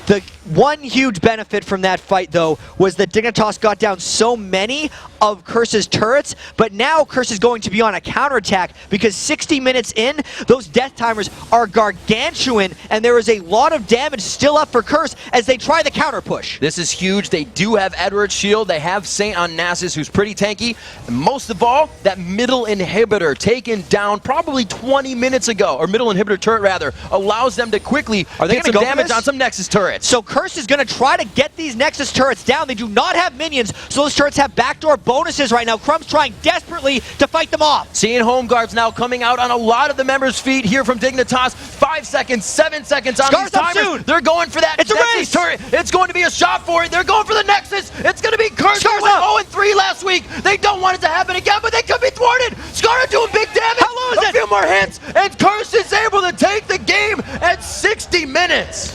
The one huge benefit from that fight, though, was that Dignitas got down so many of Curse's turrets, but now Curse is going to be on a counterattack because 60 minutes in, those death timers are gargantuan, and there is a lot of damage still up for Curse as they try the counter push. This is huge. They do have Edward's shield. They have Saint on Nasus, who's pretty tanky. And most of all, that middle inhibitor taken down probably 20 minutes ago, or middle inhibitor turret rather, allows them to quickly get some damage on some Nexus turrets. So Curse is going to try to get these Nexus turrets down. They do not have minions, so those turrets have backdoor bonuses right now. Crumb's trying desperately to fight them off. Seeing home guards now coming out on a lot of the members' feet here from Dignitas. 5 seconds, 7 seconds on Scars these timers. Soon. They're going for that It's a Nexus race. turret. It's going to be a shot for it. They're going for the Nexus. It's going to be Curse. Scars They went 0-3 last week. They don't want it to happen again, but they could be thwarted. Scar doing big damage. How low is a it? few more hits, and Curse is able to take the game at 60 minutes.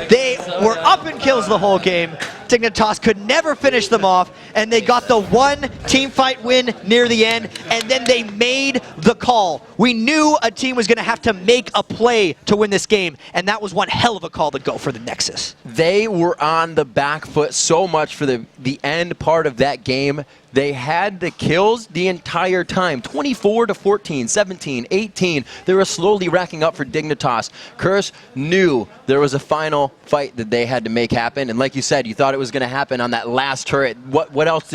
They were up in kills the whole game. Dignitas could never finish them off, and they got the one team fight win near the end, and then they made the call. We knew a team was going to have to make a play to win this game, and that was one hell of a call to go for the Nexus. They were on the back foot so much for the end part of that game. They had the kills the entire time. 24-14, 17, 18. They were slowly racking up for Dignitas. Curse knew there was a final fight that they had to make happen. And like you said, you thought it was going to happen on that last turret. What else did